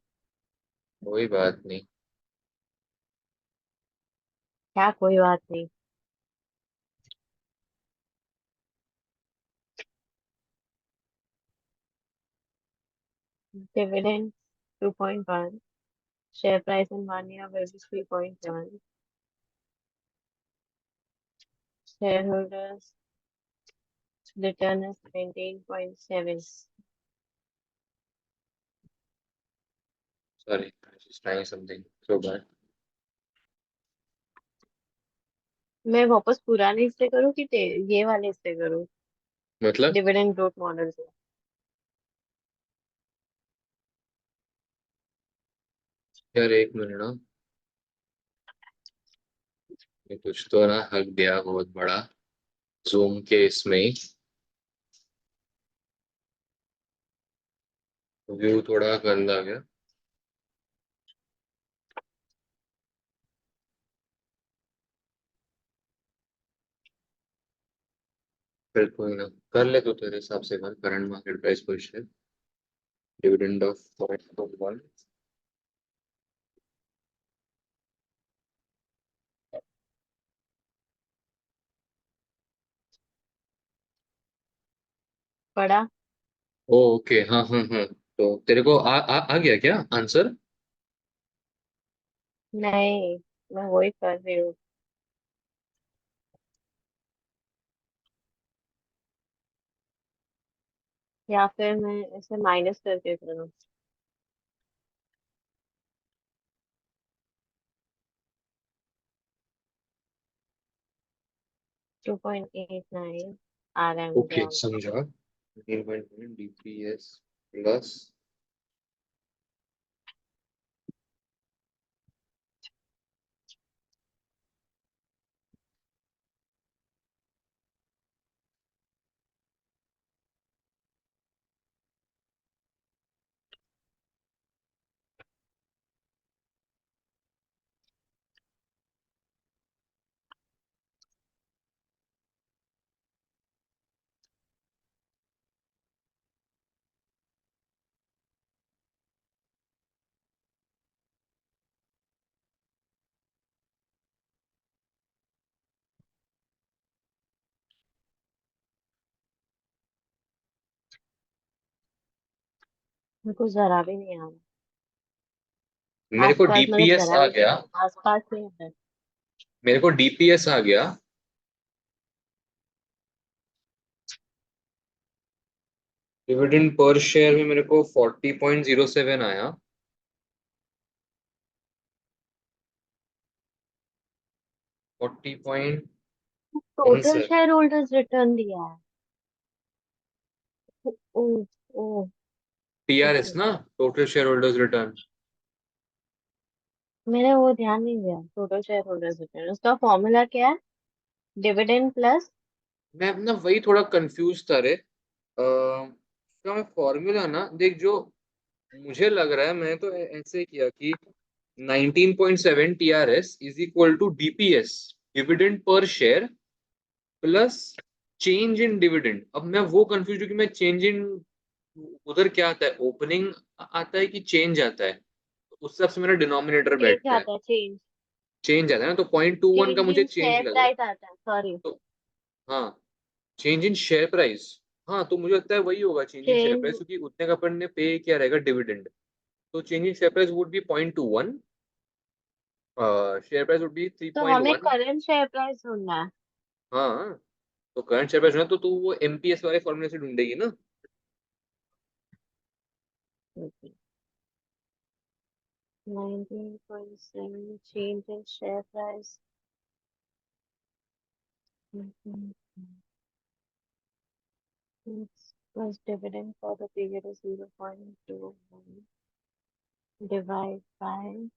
Speaker 1: कोई बात नहीं।
Speaker 2: क्या कोई बात नहीं। Dividend 2.1। Share price in 1 year will be 3.1। Share holders return is 19.7।
Speaker 1: Sorry, just trying something so bad.
Speaker 2: मैं वापस पुराने हिस्से करूँ कि ये वाले हिस्से करूँ?
Speaker 1: मतलब
Speaker 2: डिविडेंड ग्रोथ मॉडल से।
Speaker 1: यार, एक मिनट ना, ये कुछ तो ना हक दिया बहुत बड़ा, जूम के इसमें ही। व्यू थोड़ा गंदा गया। फिर कोई ना, कर ले तो तेरे हिसाब से कर, करंट मार्केट प्राइस पर शेयर। Dividend of 0.1।
Speaker 2: पढ़ा?
Speaker 1: ओके, हाँ हाँ हाँ। तो तेरे को आ गया क्या आंसर?
Speaker 2: नहीं, मैं वही कर रही हूँ। या फिर मैं इसे माइनस करके करूँ? 2.89 आ रहा है मुझे
Speaker 1: ओके,
Speaker 2: आंसर।
Speaker 1: समझा। 13.9 डीपीएस प्लस।
Speaker 2: मेरे को जरा भी नहीं आ रहा।
Speaker 1: मेरे को
Speaker 2: आसपास मतलब
Speaker 1: डीपीएस
Speaker 2: जरा
Speaker 1: आ
Speaker 2: भी
Speaker 1: गया।
Speaker 2: नहीं, आसपास ही है।
Speaker 1: मेरे को डीपीएस आ गया। डिविडेंड पर शेयर में मेरे को 40.07 आया। 40.17।
Speaker 2: टोटल शेयर होल्डर्स रिटर्न दिया है। ओ, ओ,
Speaker 1: टीआरएस
Speaker 2: ओके।
Speaker 1: ना, टोटल शेयर होल्डर्स रिटर्न।
Speaker 2: मैंने वो ध्यान नहीं दिया, टोटल शेयर होल्डर्स रिटर्न उसका फॉर्मूला क्या है? Dividend plus.
Speaker 1: मैं ना वही थोड़ा कंफ्यूज था रे। इसका मैं फॉर्मूला ना देख, जो मुझे लग रहा है, मैं तो ऐसे किया कि 19.7 TRS is equal to DPS, dividend per share, plus change in dividend. अब मैं वो कंफ्यूज हूँ कि मैं चेंज इन उधर क्या आता है, ओपनिंग आता है कि चेंज आता है। तो उस हिसाब से मेरा डिनोमिनेटर
Speaker 2: चेंज
Speaker 1: बैठता है।
Speaker 2: आता है, चेंज।
Speaker 1: चेंज आता है ना, तो 0.21 का
Speaker 2: चेंज
Speaker 1: मुझे
Speaker 2: इन
Speaker 1: चेंज
Speaker 2: शेयर
Speaker 1: लग रहा है।
Speaker 2: प्राइस आता है, सॉरी।
Speaker 1: तो हाँ, चेंज इन शेयर प्राइस। हाँ, तो मुझे लगता है वही होगा change in share
Speaker 2: change.
Speaker 1: Price, क्योंकि उतने का अपन ने पे किया रहेगा डिविडेंड। तो change in share price would be 0.21। Share price would be three
Speaker 2: तो
Speaker 1: पॉइंट
Speaker 2: हमें
Speaker 1: वन
Speaker 2: करंट शेयर प्राइस ढूंढना है।
Speaker 1: हाँ, तो करंट शेयर प्राइस है तो तू वो एमपीएस वाले फॉर्मूले से ढूंढेगी ना।
Speaker 2: 19.7 change in share price. Plus dividend for the period is 0.21 divide by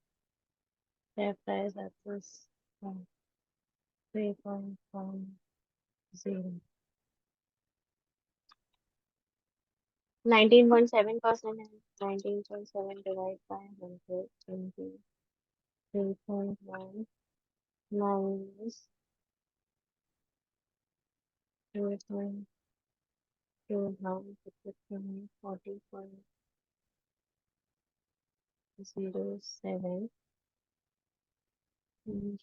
Speaker 2: share price at this 3.10. 19.7% है। 19.7 divide by 100 into 3.1 minus 2.2 now 40.07.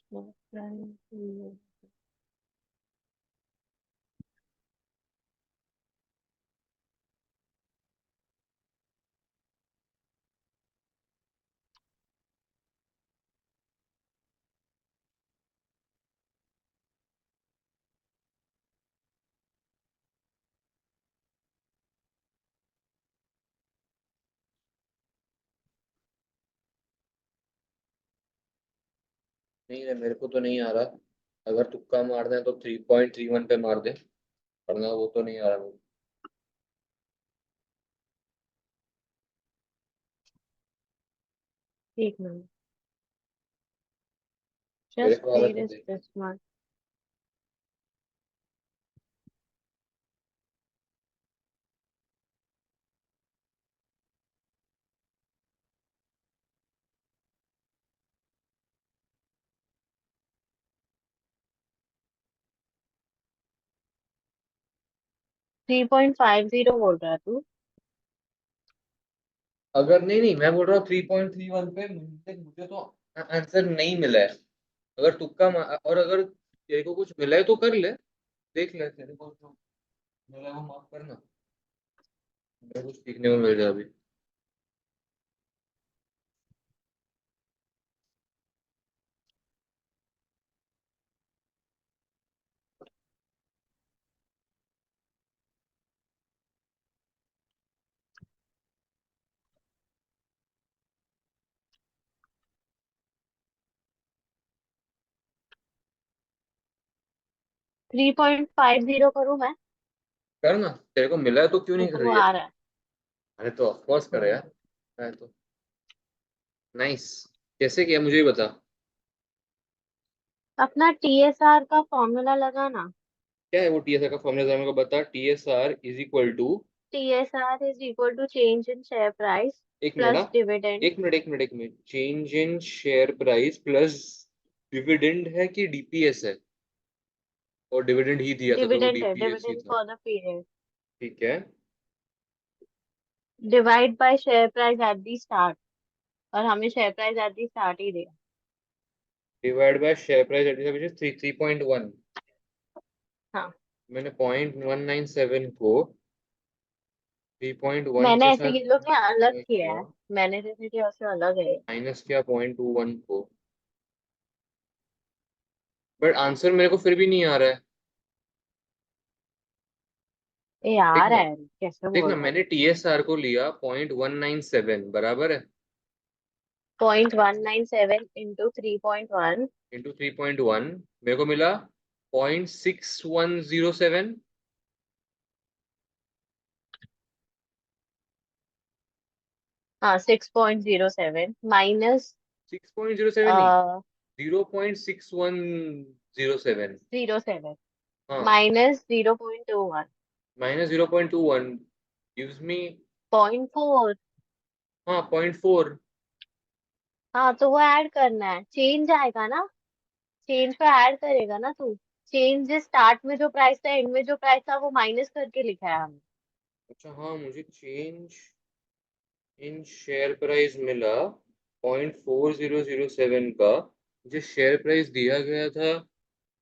Speaker 2: Share price.
Speaker 1: नहीं रे, मेरे को तो नहीं आ रहा। अगर तुक्का मार दें तो 3.31 पे मार दे, वरना वो तो नहीं आ रहा मेरे
Speaker 2: एक मिनट,
Speaker 1: मेरे
Speaker 2: just
Speaker 1: को आ रहा
Speaker 2: read
Speaker 1: तो
Speaker 2: is
Speaker 1: देख।
Speaker 2: this much. 3.50 बोल रहा तू?
Speaker 1: अगर नहीं नहीं, मैं बोल रहा हूँ 3.31 पे मुझे तो आंसर नहीं मिला है। अगर और अगर तेरे को कुछ मिला है तो कर ले, देख ले, तेरे को जो मिला है वो माफ करना, मेरे को कुछ सीखने को मिल जाए अभी।
Speaker 2: 3.50 करूँ मैं?
Speaker 1: कर ना, तेरे को मिला है तो क्यों नहीं
Speaker 2: देखो
Speaker 1: कर
Speaker 2: वो
Speaker 1: रही है?
Speaker 2: आ रहा है।
Speaker 1: अरे तो ऑफकोर्स कर
Speaker 2: हम्म।
Speaker 1: यार। मैं तो नाइस। कैसे किया मुझे ही बता।
Speaker 2: अपना TSR का फॉर्मूला लगाना।
Speaker 1: क्या है वो टीएसआर का फॉर्मूला, जरा मेरे को बता। TSR is equal to,
Speaker 2: TSR is equal to change in share price
Speaker 1: एक मिनट
Speaker 2: प्लस
Speaker 1: हाँ,
Speaker 2: डिविडेंड।
Speaker 1: एक minute, change in share price plus dividend है कि डीपीएस है? और डिविडेंड ही दिया था तो वो
Speaker 2: डिविडेंड है,
Speaker 1: डीपीएस ही
Speaker 2: डिविडेंड
Speaker 1: था।
Speaker 2: For the period.
Speaker 1: ठीक है।
Speaker 2: Divide by share price at the start, और हमें share price at the start ही दिया।
Speaker 1: Divide by share price at 3.1।
Speaker 2: हाँ।
Speaker 1: मैंने 0.197 को 3.1
Speaker 2: मैंने
Speaker 1: के
Speaker 2: ऐसे
Speaker 1: साथ
Speaker 2: ये लोग ने अलग
Speaker 1: multiply
Speaker 2: किया
Speaker 1: किया,
Speaker 2: है। मैंने जैसे किया उससे अलग है।
Speaker 1: माइनस किया 0.21 को, बट आंसर मेरे को फिर भी नहीं आ रहा है।
Speaker 2: ये आ
Speaker 1: देखना,
Speaker 2: रहा है, कैसे
Speaker 1: देखना
Speaker 2: बोल रहा है?
Speaker 1: मैंने टीएसआर को लिया 0.197 बराबर है,
Speaker 2: 0.197 इंटू 3.1।
Speaker 1: इंटू 3.1, मेरे को मिला 0.6107।
Speaker 2: हाँ, 6.07 माइनस
Speaker 1: 6.07 नहीं, 0.6107।
Speaker 2: 07
Speaker 1: हाँ,
Speaker 2: माइनस 0.21।
Speaker 1: Minus 0.21 gives me,
Speaker 2: 0.4।
Speaker 1: हाँ 0.4।
Speaker 2: हाँ, तो वो ऐड करना है, चेंज आएगा ना। चेंज पे ऐड करेगा ना तू। चेंज स्टार्ट में जो प्राइस था, एंड में जो प्राइस था, वो माइनस करके लिखा है हमने।
Speaker 1: अच्छा हाँ, मुझे चेंज इन शेयर प्राइस मिला 0.4007 का, मुझे शेयर प्राइस दिया गया था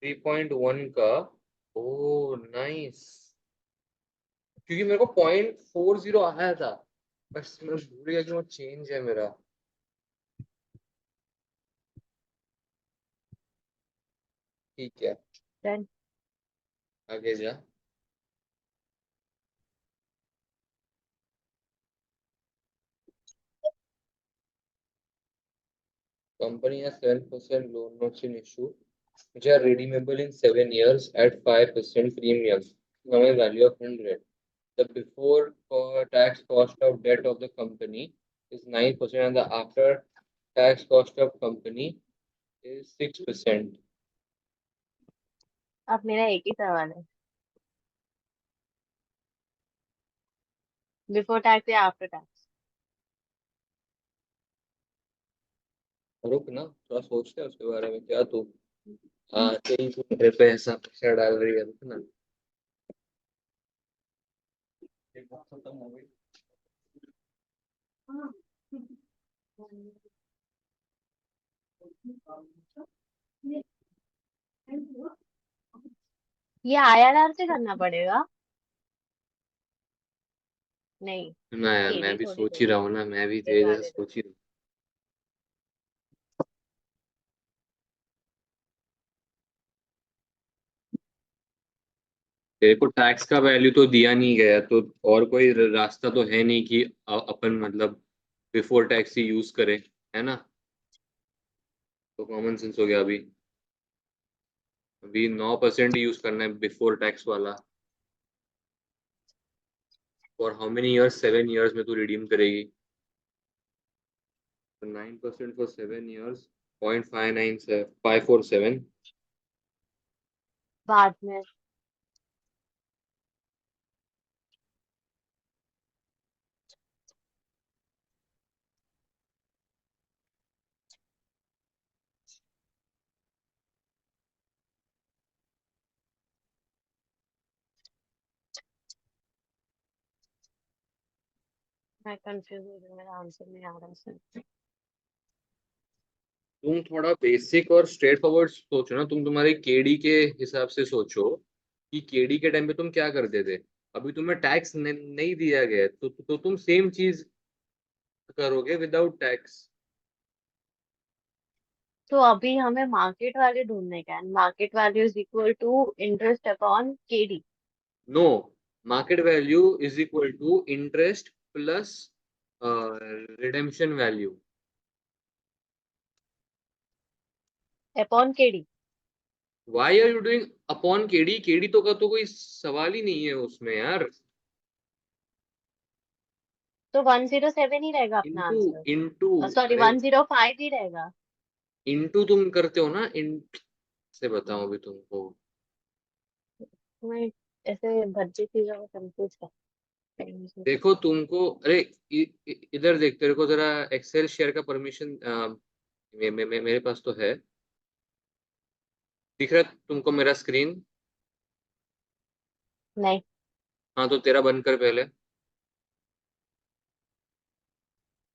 Speaker 1: 3.1 का। ओ नाइस, क्योंकि मेरे को 0.40 आया था, बस मैं भूल गया कि वो चेंज है मेरा। ठीक है,
Speaker 2: Then
Speaker 1: आगे जा। Company has 7% loan notes in issue, which are redeemable in 7 years at 5% premium, nominal value of 100. The before tax cost of debt of the company is 9% and the after tax cost of company is 6%.
Speaker 2: अब मेरा एक ही सवाल है, before tax या after tax?
Speaker 1: रुक ना, थोड़ा सोचते हैं उसके बारे में। क्या तू, हाँ तेरी तू मेरे पे ऐसा प्रेशर डाल रही है, रुक ना। एक बात खत्म हो गई।
Speaker 2: ये IRR से करना पड़ेगा? नहीं,
Speaker 1: ना यार, मैं
Speaker 2: सीधी
Speaker 1: भी
Speaker 2: थोड़ी
Speaker 1: सोच ही
Speaker 2: होगी।
Speaker 1: रहा हूँ ना, मैं भी तेरे जैसा
Speaker 2: दिखा दे तो।
Speaker 1: सोच ही रहा हूँ। तेरे को टैक्स का वैल्यू तो दिया नहीं गया, तो और कोई रास्ता तो है नहीं कि अपन मतलब बिफोर टैक्स ही यूज करें, है ना? तो कॉमन सेंस हो गया अभी। अभी 9% यूज करना है बिफोर टैक्स वाला। For how many years, 7 years में तू रिडीम करेगी? तो 9% फॉर 7 इयर्स, 0.597 547।
Speaker 2: बाद में। मैं कंफ्यूज हो गई, मेरा आंसर नहीं आ रहा सर।
Speaker 1: तुम थोड़ा बेसिक और स्ट्रेट फॉरवर्ड सोचो ना, तुम तुम्हारे केडी के हिसाब से सोचो कि केडी के टाइम पे तुम क्या करते थे। अभी तुम्हें टैक्स नहीं दिया गया है, तो तुम सेम चीज करोगे विदाउट टैक्स।
Speaker 2: तो अभी हमें मार्केट वैल्यू ढूंढने का है, market value is equal to interest upon KD.
Speaker 1: No, market value is equal to interest plus redemption value.
Speaker 2: Upon KD.
Speaker 1: Why are you doing upon KD? KD तो का तो कोई सवाल ही नहीं है उसमें यार।
Speaker 2: तो 107 ही रहेगा अपना
Speaker 1: इंटू
Speaker 2: आंसर।
Speaker 1: इंटू
Speaker 2: सॉरी,
Speaker 1: अरे
Speaker 2: 105 ही रहेगा।
Speaker 1: इंटू तुम करते हो ना, इन से बताऊं अभी तुमको।
Speaker 2: मैं ऐसे भज्जी चीजों में कंफ्यूज कर।
Speaker 1: देखो तुमको, अरे इधर देख, तेरे को जरा एक्सेल शेयर का परमिशन मेरे पास तो है। दिख रहा है तुमको मेरा स्क्रीन?
Speaker 2: नहीं।
Speaker 1: हाँ तो तेरा बंद कर पहले।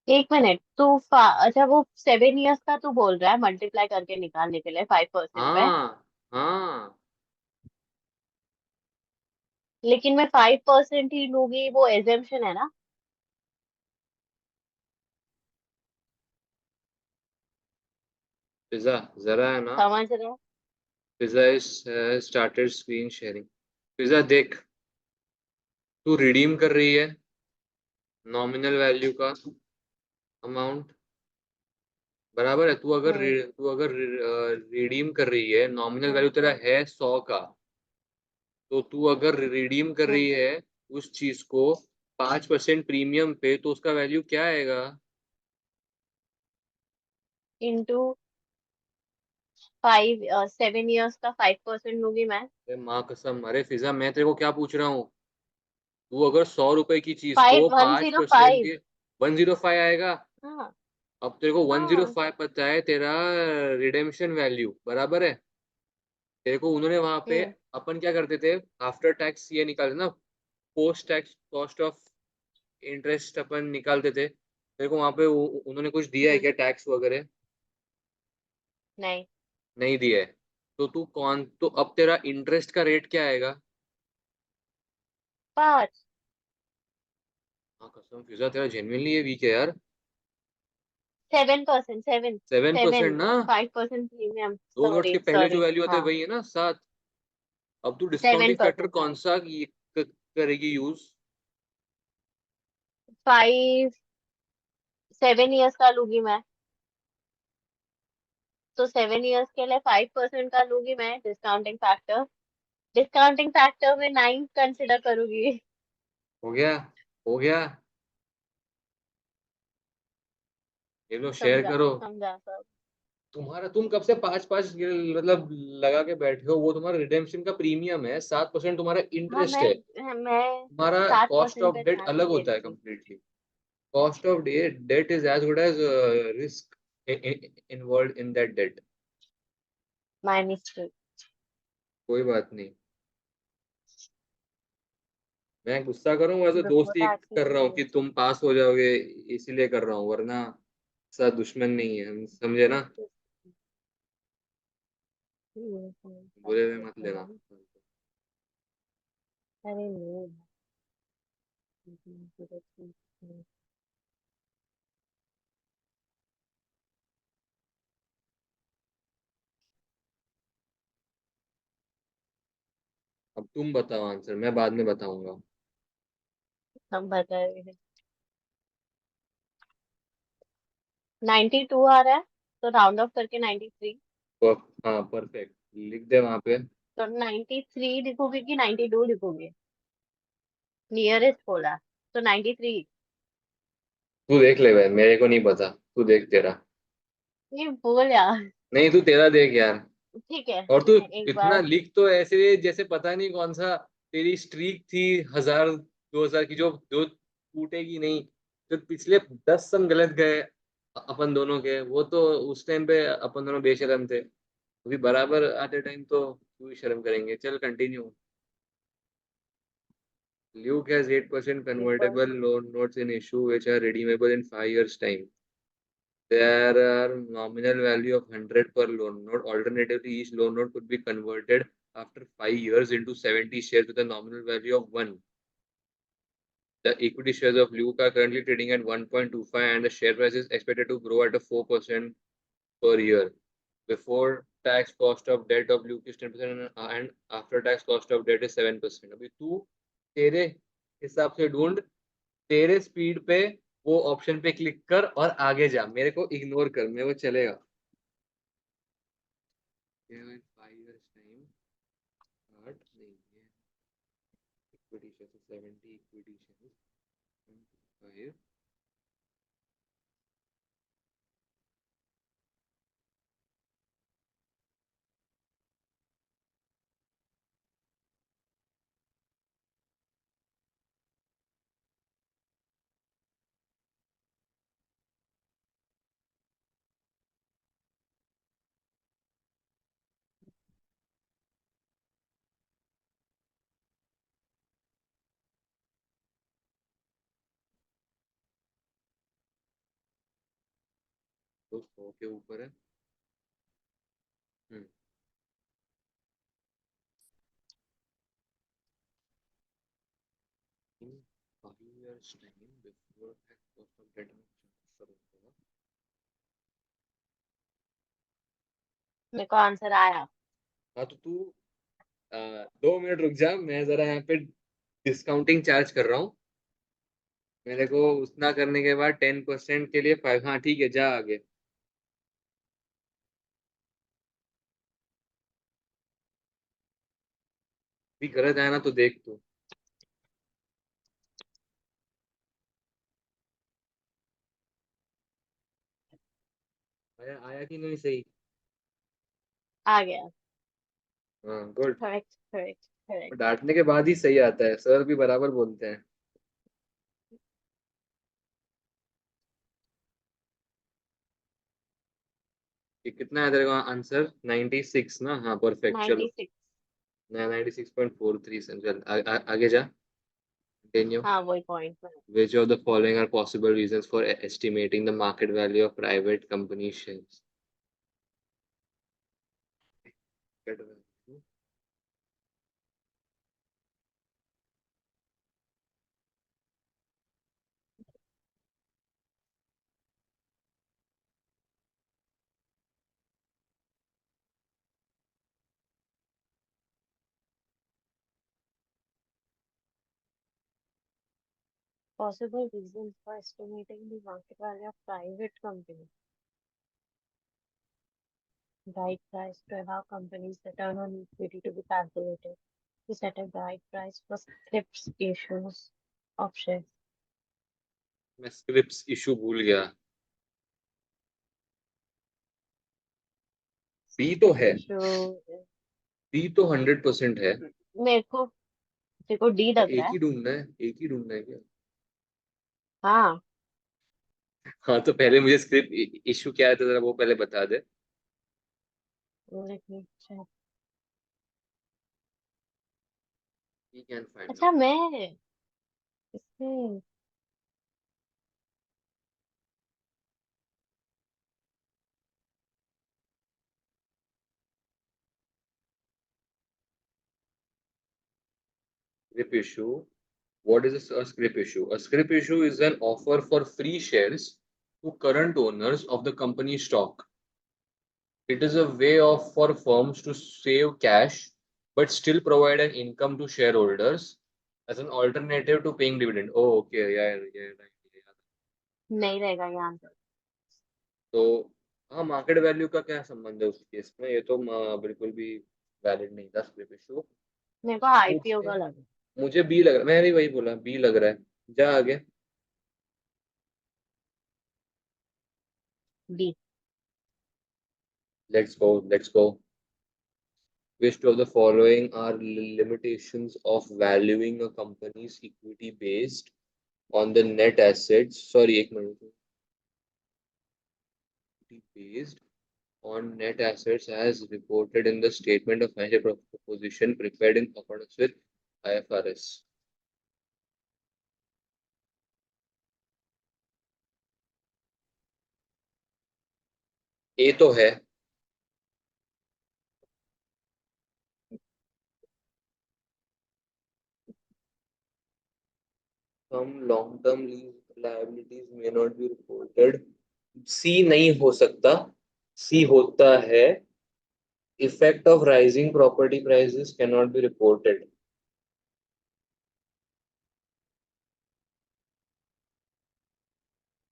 Speaker 2: एक मिनट, अच्छा वो 7 इयर्स का तू बोल रहा है मल्टीप्लाई करके निकालने के लिए 5% पे।
Speaker 1: हाँ हाँ।
Speaker 2: लेकिन मैं 5% ही लूंगी, वो एजम्पशन है ना।
Speaker 1: पिज्जा जरा है ना।
Speaker 2: समझ रहे हैं।
Speaker 1: Pizza is started screen sharing. Pizza देख, तू रिडीम कर रही है नॉमिनल वैल्यू का अमाउंट, बराबर है।
Speaker 2: हम्म।
Speaker 1: तू अगर रिडीम कर रही है, नॉमिनल
Speaker 2: हम्म।
Speaker 1: वैल्यू तेरा है 100 का, तो तू अगर रिडीम कर
Speaker 2: हम्म।
Speaker 1: रही है उस चीज को 5% प्रीमियम पे, तो उसका वैल्यू क्या आएगा?
Speaker 2: इंटू 7 इयर्स का 5% लूंगी मैं।
Speaker 1: अरे माँ कसम, अरे फिजा मैं तेरे को क्या पूछ रहा हूँ। तू अगर 100 रुपए की चीज को
Speaker 2: फाइव वन
Speaker 1: पांच
Speaker 2: जीरो
Speaker 1: परसेंट
Speaker 2: फाइव
Speaker 1: के 105 आएगा।
Speaker 2: हाँ।
Speaker 1: अब तेरे को वन जीरो
Speaker 2: हाँ।
Speaker 1: फाइव पता है तेरा रिडेम्पशन वैल्यू, बराबर है। तेरे को उन्होंने वहां पे,
Speaker 2: हम्म।
Speaker 1: अपन क्या करते थे, आफ्टर टैक्स ये निकालते ना, post tax cost of interest अपन निकालते थे। तेरे को वहां पे उन्होंने कुछ दिया है
Speaker 2: हम्म।
Speaker 1: क्या, टैक्स वगैरह?
Speaker 2: नहीं।
Speaker 1: नहीं दिया है। तो तू कौन, तो अब तेरा इंटरेस्ट का रेट क्या आएगा?
Speaker 2: 5।
Speaker 1: हाँ कसम फिजा, तेरा जेन्युइनली ये वीक है यार।
Speaker 2: 7%, सेवन।
Speaker 1: 7%
Speaker 2: सेवन।
Speaker 1: ना।
Speaker 2: 5% प्रीमियम,
Speaker 1: दो नोट्स के
Speaker 2: सॉरी
Speaker 1: पहले जो
Speaker 2: सॉरी,
Speaker 1: वैल्यू आते हैं
Speaker 2: हाँ।
Speaker 1: वही है ना, 7। अब तू
Speaker 2: सेवन
Speaker 1: डिस्काउंटिंग फैक्टर
Speaker 2: परसेंट
Speaker 1: कौन सा करेगी यूज?
Speaker 2: 5। 7 इयर्स का लूंगी मैं। तो 7 इयर्स के लिए 5% का लूंगी मैं डिस्काउंटिंग फैक्टर। डिस्काउंटिंग फैक्टर में 9 कंसिडर करूंगी।
Speaker 1: हो गया, हो गया। ये लो शेयर
Speaker 2: समझा
Speaker 1: करो।
Speaker 2: समझा सब।
Speaker 1: तुम्हारा, तुम कब से पाँच पाँच मतलब लगा के बैठे हो, वो तुम्हारा रिडेम्पशन का प्रीमियम है, 7% तुम्हारा
Speaker 2: हाँ,
Speaker 1: इंटरेस्ट है।
Speaker 2: मैं
Speaker 1: तुम्हारा
Speaker 2: सात
Speaker 1: कॉस्ट
Speaker 2: परसेंट
Speaker 1: ऑफ
Speaker 2: पे
Speaker 1: डेट
Speaker 2: ध्यान नहीं
Speaker 1: अलग
Speaker 2: दे
Speaker 1: होता
Speaker 2: रही
Speaker 1: है
Speaker 2: थी।
Speaker 1: Completely. Cost of debt is as good as risk involve in that debt.
Speaker 2: My mistake.
Speaker 1: कोई बात नहीं, मैं गुस्सा करूं वैसे
Speaker 2: बिफोर
Speaker 1: दोस्ती
Speaker 2: टैक्सेस
Speaker 1: कर रहा हूँ कि तुम पास हो जाओगे, इसीलिए कर रहा हूँ, वरना साथ दुश्मन नहीं है, हम समझे ना। बुरे में मत लेना।
Speaker 2: अरे नहीं।
Speaker 1: अब तुम बताओ आंसर, मैं बाद में बताऊंगा।
Speaker 2: हम बता रहे हैं। 92 आ रहा है, तो राउंड ऑफ करके 93।
Speaker 1: तो हाँ परफेक्ट, लिख दे वहां पे।
Speaker 2: तो 93 लिखोगे कि 92 लिखोगे? नियरेस्ट बोला, तो 93।
Speaker 1: तू देख ले भाई, मेरे को नहीं पता, तू देख तेरा।
Speaker 2: ये बोल यार।
Speaker 1: नहीं तू तेरा देख यार। और तू
Speaker 2: ठीक है, एक
Speaker 1: इतना
Speaker 2: बार।
Speaker 1: लिख तो ऐसे जैसे पता नहीं कौन सा तेरी स्ट्रीक थी, 1000 2000 की, जो जो टूटेगी नहीं। जो पिछले 10 सम गलत गए अपन दोनों के, वो तो उस टाइम पे अपन दोनों बेशरम थे, अभी बराबर आते टाइम तो क्यों ही शर्म करेंगे। चल continue, Luke has 8% convertible loan notes in issue which are redeemable in 5 years time. There are nominal value of 100 per loan note. Alternatively, each loan note could be converted after 5 years into 70 shares with a nominal value of 1. The equity shares of Luke are currently trading at 1.25 and the share price is expected to grow at a 4% per year. Before tax cost of debt of Luke is 10% and after tax cost of debt is 7%. अभी तू तेरे हिसाब से ढूंढ, तेरे speed पे वो option पे क्लिक कर और आगे जा, मेरे को इग्नोर कर, मेरे को चलेगा. 5 years time, but नहीं है. Equity shares 70 equity shares 5. तो 100 के ऊपर है. हम्म. In 5 years time before tax cost of debt करूंगा.
Speaker 2: मेरे को आंसर आया.
Speaker 1: हाँ तो तू 2 मिनट रुक जा, मैं जरा यहाँ पे डिस्काउंटिंग चार्ज कर रहा हूँ. मेरे को उतना करने के बाद 10% के लिए 5. हाँ ठीक है, जा आगे. भी गलत है ना तो देख तू. आया आया कि नहीं सही.
Speaker 2: आ गया.
Speaker 1: हाँ गुड.
Speaker 2: Correct correct correct.
Speaker 1: डांटने के बाद ही सही आता है, सर भी बराबर बोलते हैं. कि कितना है तेरे को आंसर? 96 ना. हाँ परफेक्ट, चलो.
Speaker 2: 96.
Speaker 1: 96.43. चल आगे जा. कंटिन्यू.
Speaker 2: हाँ वही पॉइंट में.
Speaker 1: Which of the following are possible reasons for estimating the market value of private company shares? Get away.
Speaker 2: Possible reasons for estimating the market value of private company. Right price to allow companies return on equity to be calculated. To set a right price for scripts issues of shares.
Speaker 1: मैं Scripps issue भूल गया. सी तो है.
Speaker 2: Issue.
Speaker 1: सी तो 100% है.
Speaker 2: मेरे को D लग
Speaker 1: एक
Speaker 2: रहा है.
Speaker 1: ही ढूंढना है, एक ही ढूंढना है क्या?
Speaker 2: हाँ.
Speaker 1: हाँ तो पहले मुझे स्क्रिप्ट इशू क्या है तो जरा वो पहले बता दे.
Speaker 2: let me check.
Speaker 1: We can find
Speaker 2: अच्छा
Speaker 1: out.
Speaker 2: मैं इसमें
Speaker 1: Script issue. What is a script issue? A script issue is an offer for free shares to current owners of the company stock. It is a way of for firms to save cash but still provide an income to shareholders as an alternative to paying dividend. Oh, okay, yeah, right.
Speaker 2: नहीं रहेगा ये answer.
Speaker 1: तो हाँ, market value का क्या संबंध है उस केस में? ये तो बिल्कुल भी वैलिड नहीं था स्क्रिप्ट इशू.
Speaker 2: मेरे को आईपीओ
Speaker 1: मुझे
Speaker 2: का लगा.
Speaker 1: मुझे बी लग रहा है, मैंने भी वही बोला, बी लग रहा है. जा आगे.
Speaker 2: D.
Speaker 1: Let's go. Which of the following are limitations of valuing a company's equity based on the net assets? Sorry, एक minute. Equity based on net assets as reported in the statement of financial proposition prepared in accordance with IFRS. A तो है। हम long term lease liabilities may not be reported. C नहीं हो सकता। C होता है effect of rising property prices can not be reported.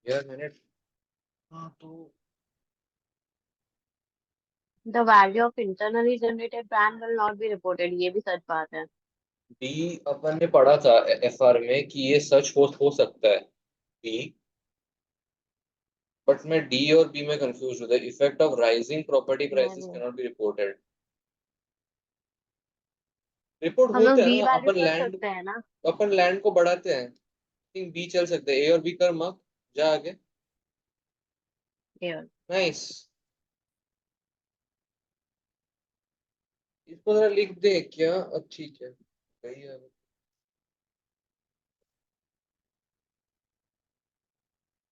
Speaker 1: यार मैंने, हाँ तो
Speaker 2: the value of internally generated brand will not be reported, ये भी सच बात है।
Speaker 1: डी अपन ने पढ़ा था एफआर में कि ये सच हो सकता है। बी, बट मैं डी और बी में कंफ्यूज होता है। इफेक्ट ऑफ राइजिंग प्रॉपर्टी
Speaker 2: मैं
Speaker 1: प्राइसेस
Speaker 2: भी।
Speaker 1: Can not be reported. Report
Speaker 2: हम
Speaker 1: होते
Speaker 2: लोग
Speaker 1: हैं
Speaker 2: बी
Speaker 1: ना
Speaker 2: वाली
Speaker 1: अपन
Speaker 2: कर
Speaker 1: लैंड।
Speaker 2: सकते हैं ना।
Speaker 1: अपन लैंड को बढ़ाते हैं। थिंक बी चल सकते हैं। ए और बी कर मक। जा आगे।
Speaker 2: केवल।
Speaker 1: नाइस। इसको जरा लिख दे क्या। ठीक है सही है।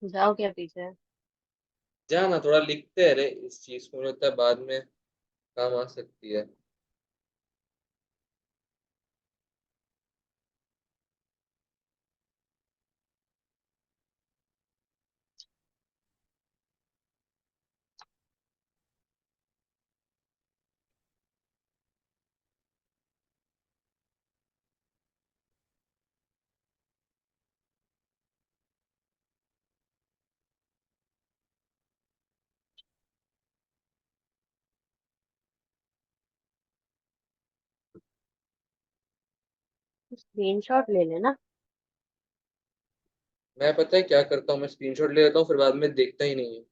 Speaker 2: जाओ क्या पीछे।
Speaker 1: जा ना, थोड़ा लिखते हैं रे इस चीज को, मुझे लगता है बाद में काम आ सकती है।
Speaker 2: स्क्रीनशॉट ले लेना।
Speaker 1: मैं पता है क्या करता हूँ, मैं स्क्रीनशॉट ले लेता हूँ फिर बाद में देखता ही नहीं है।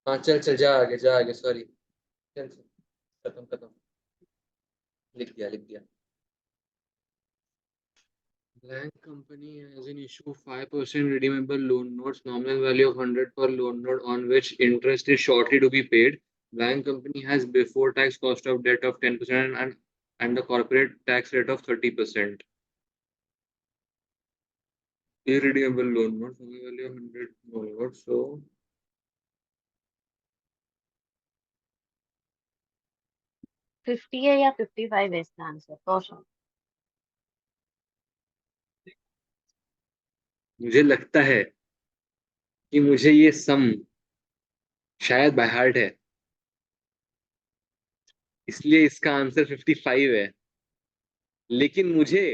Speaker 1: हाँ चल चल, जा आगे जा आगे, सॉरी। चल चल, खत्म खत्म। लिख दिया लिख दिया। Blank company has an issue 5% redeemable loan notes, nominal value of 100 per loan note on which interest is shortly to be paid. Blank company has before tax cost of debt of 10% and the corporate tax rate of 30%. Irredeemable loan notes, nominal value of 100 loan notes. So
Speaker 2: 50 है या 55 है इसका answer तो।
Speaker 1: मुझे लगता है कि मुझे ये सम शायद बाय हार्ट है, इसलिए इसका आंसर 55 है। लेकिन मुझे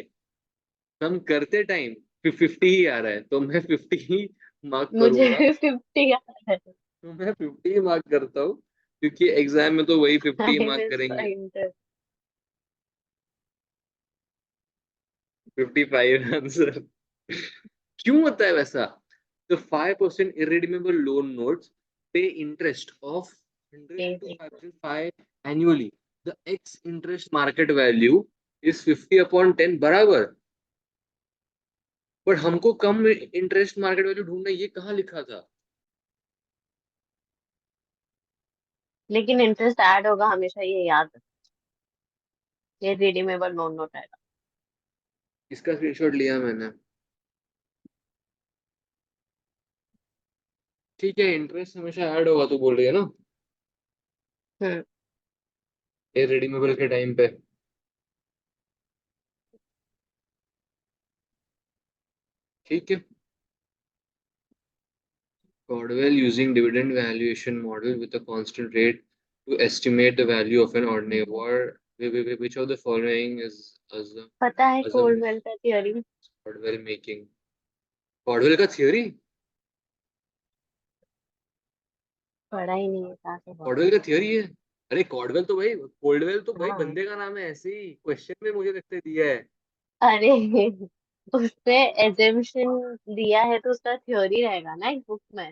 Speaker 1: सम करते टाइम 50 ही आ रहा है, तो मैं 50 ही मार्क
Speaker 2: मुझे
Speaker 1: करूंगा।
Speaker 2: 50 आ रहा है।
Speaker 1: तो मैं 50 ही मार्क करता हूँ, क्योंकि एग्जाम में तो वही 50
Speaker 2: टाइम
Speaker 1: मार्क
Speaker 2: इज
Speaker 1: करेंगे।
Speaker 2: इंटरेस्ट।
Speaker 1: 55 आंसर। क्यों होता है वैसा? तो 5% irredeemable loan notes pay interest of 100 into 505 annually. The X interest market value is 50 upon 10 बराबर। पर हमको कम इंटरेस्ट मार्केट वैल्यू ढूंढना, ये कहाँ लिखा था?
Speaker 2: लेकिन इंटरेस्ट ऐड होगा हमेशा, ये याद रख। ये रिडीमेबल नोट नोट आएगा।
Speaker 1: इसका स्क्रीनशॉट लिया मैंने। ठीक है, इंटरेस्ट हमेशा ऐड होगा तो बोल रही है ना,
Speaker 2: हम्म।
Speaker 1: ये रिडीमेबल के टाइम पे। ठीक है। Cordwell using dividend valuation model with a constant rate to estimate the value of an ordinary award. Which of the following is
Speaker 2: पता है
Speaker 1: assumption
Speaker 2: कोल्डवेल का थियरी।
Speaker 1: Cordwell making? Cordwell का थियोरी?
Speaker 2: पढ़ा ही नहीं है कहाँ से बहुत।
Speaker 1: कॉर्डवेल का थियोरी है? अरे कॉर्डवेल तो भाई, कोल्डवेल तो भाई
Speaker 2: हाँ।
Speaker 1: बंदे का नाम है, ऐसे ही क्वेश्चन में मुझे लगता है दिया है।
Speaker 2: अरे उसने एजम्पशन दिया है तो उसका थ्योरी रहेगा ना एक बुक में।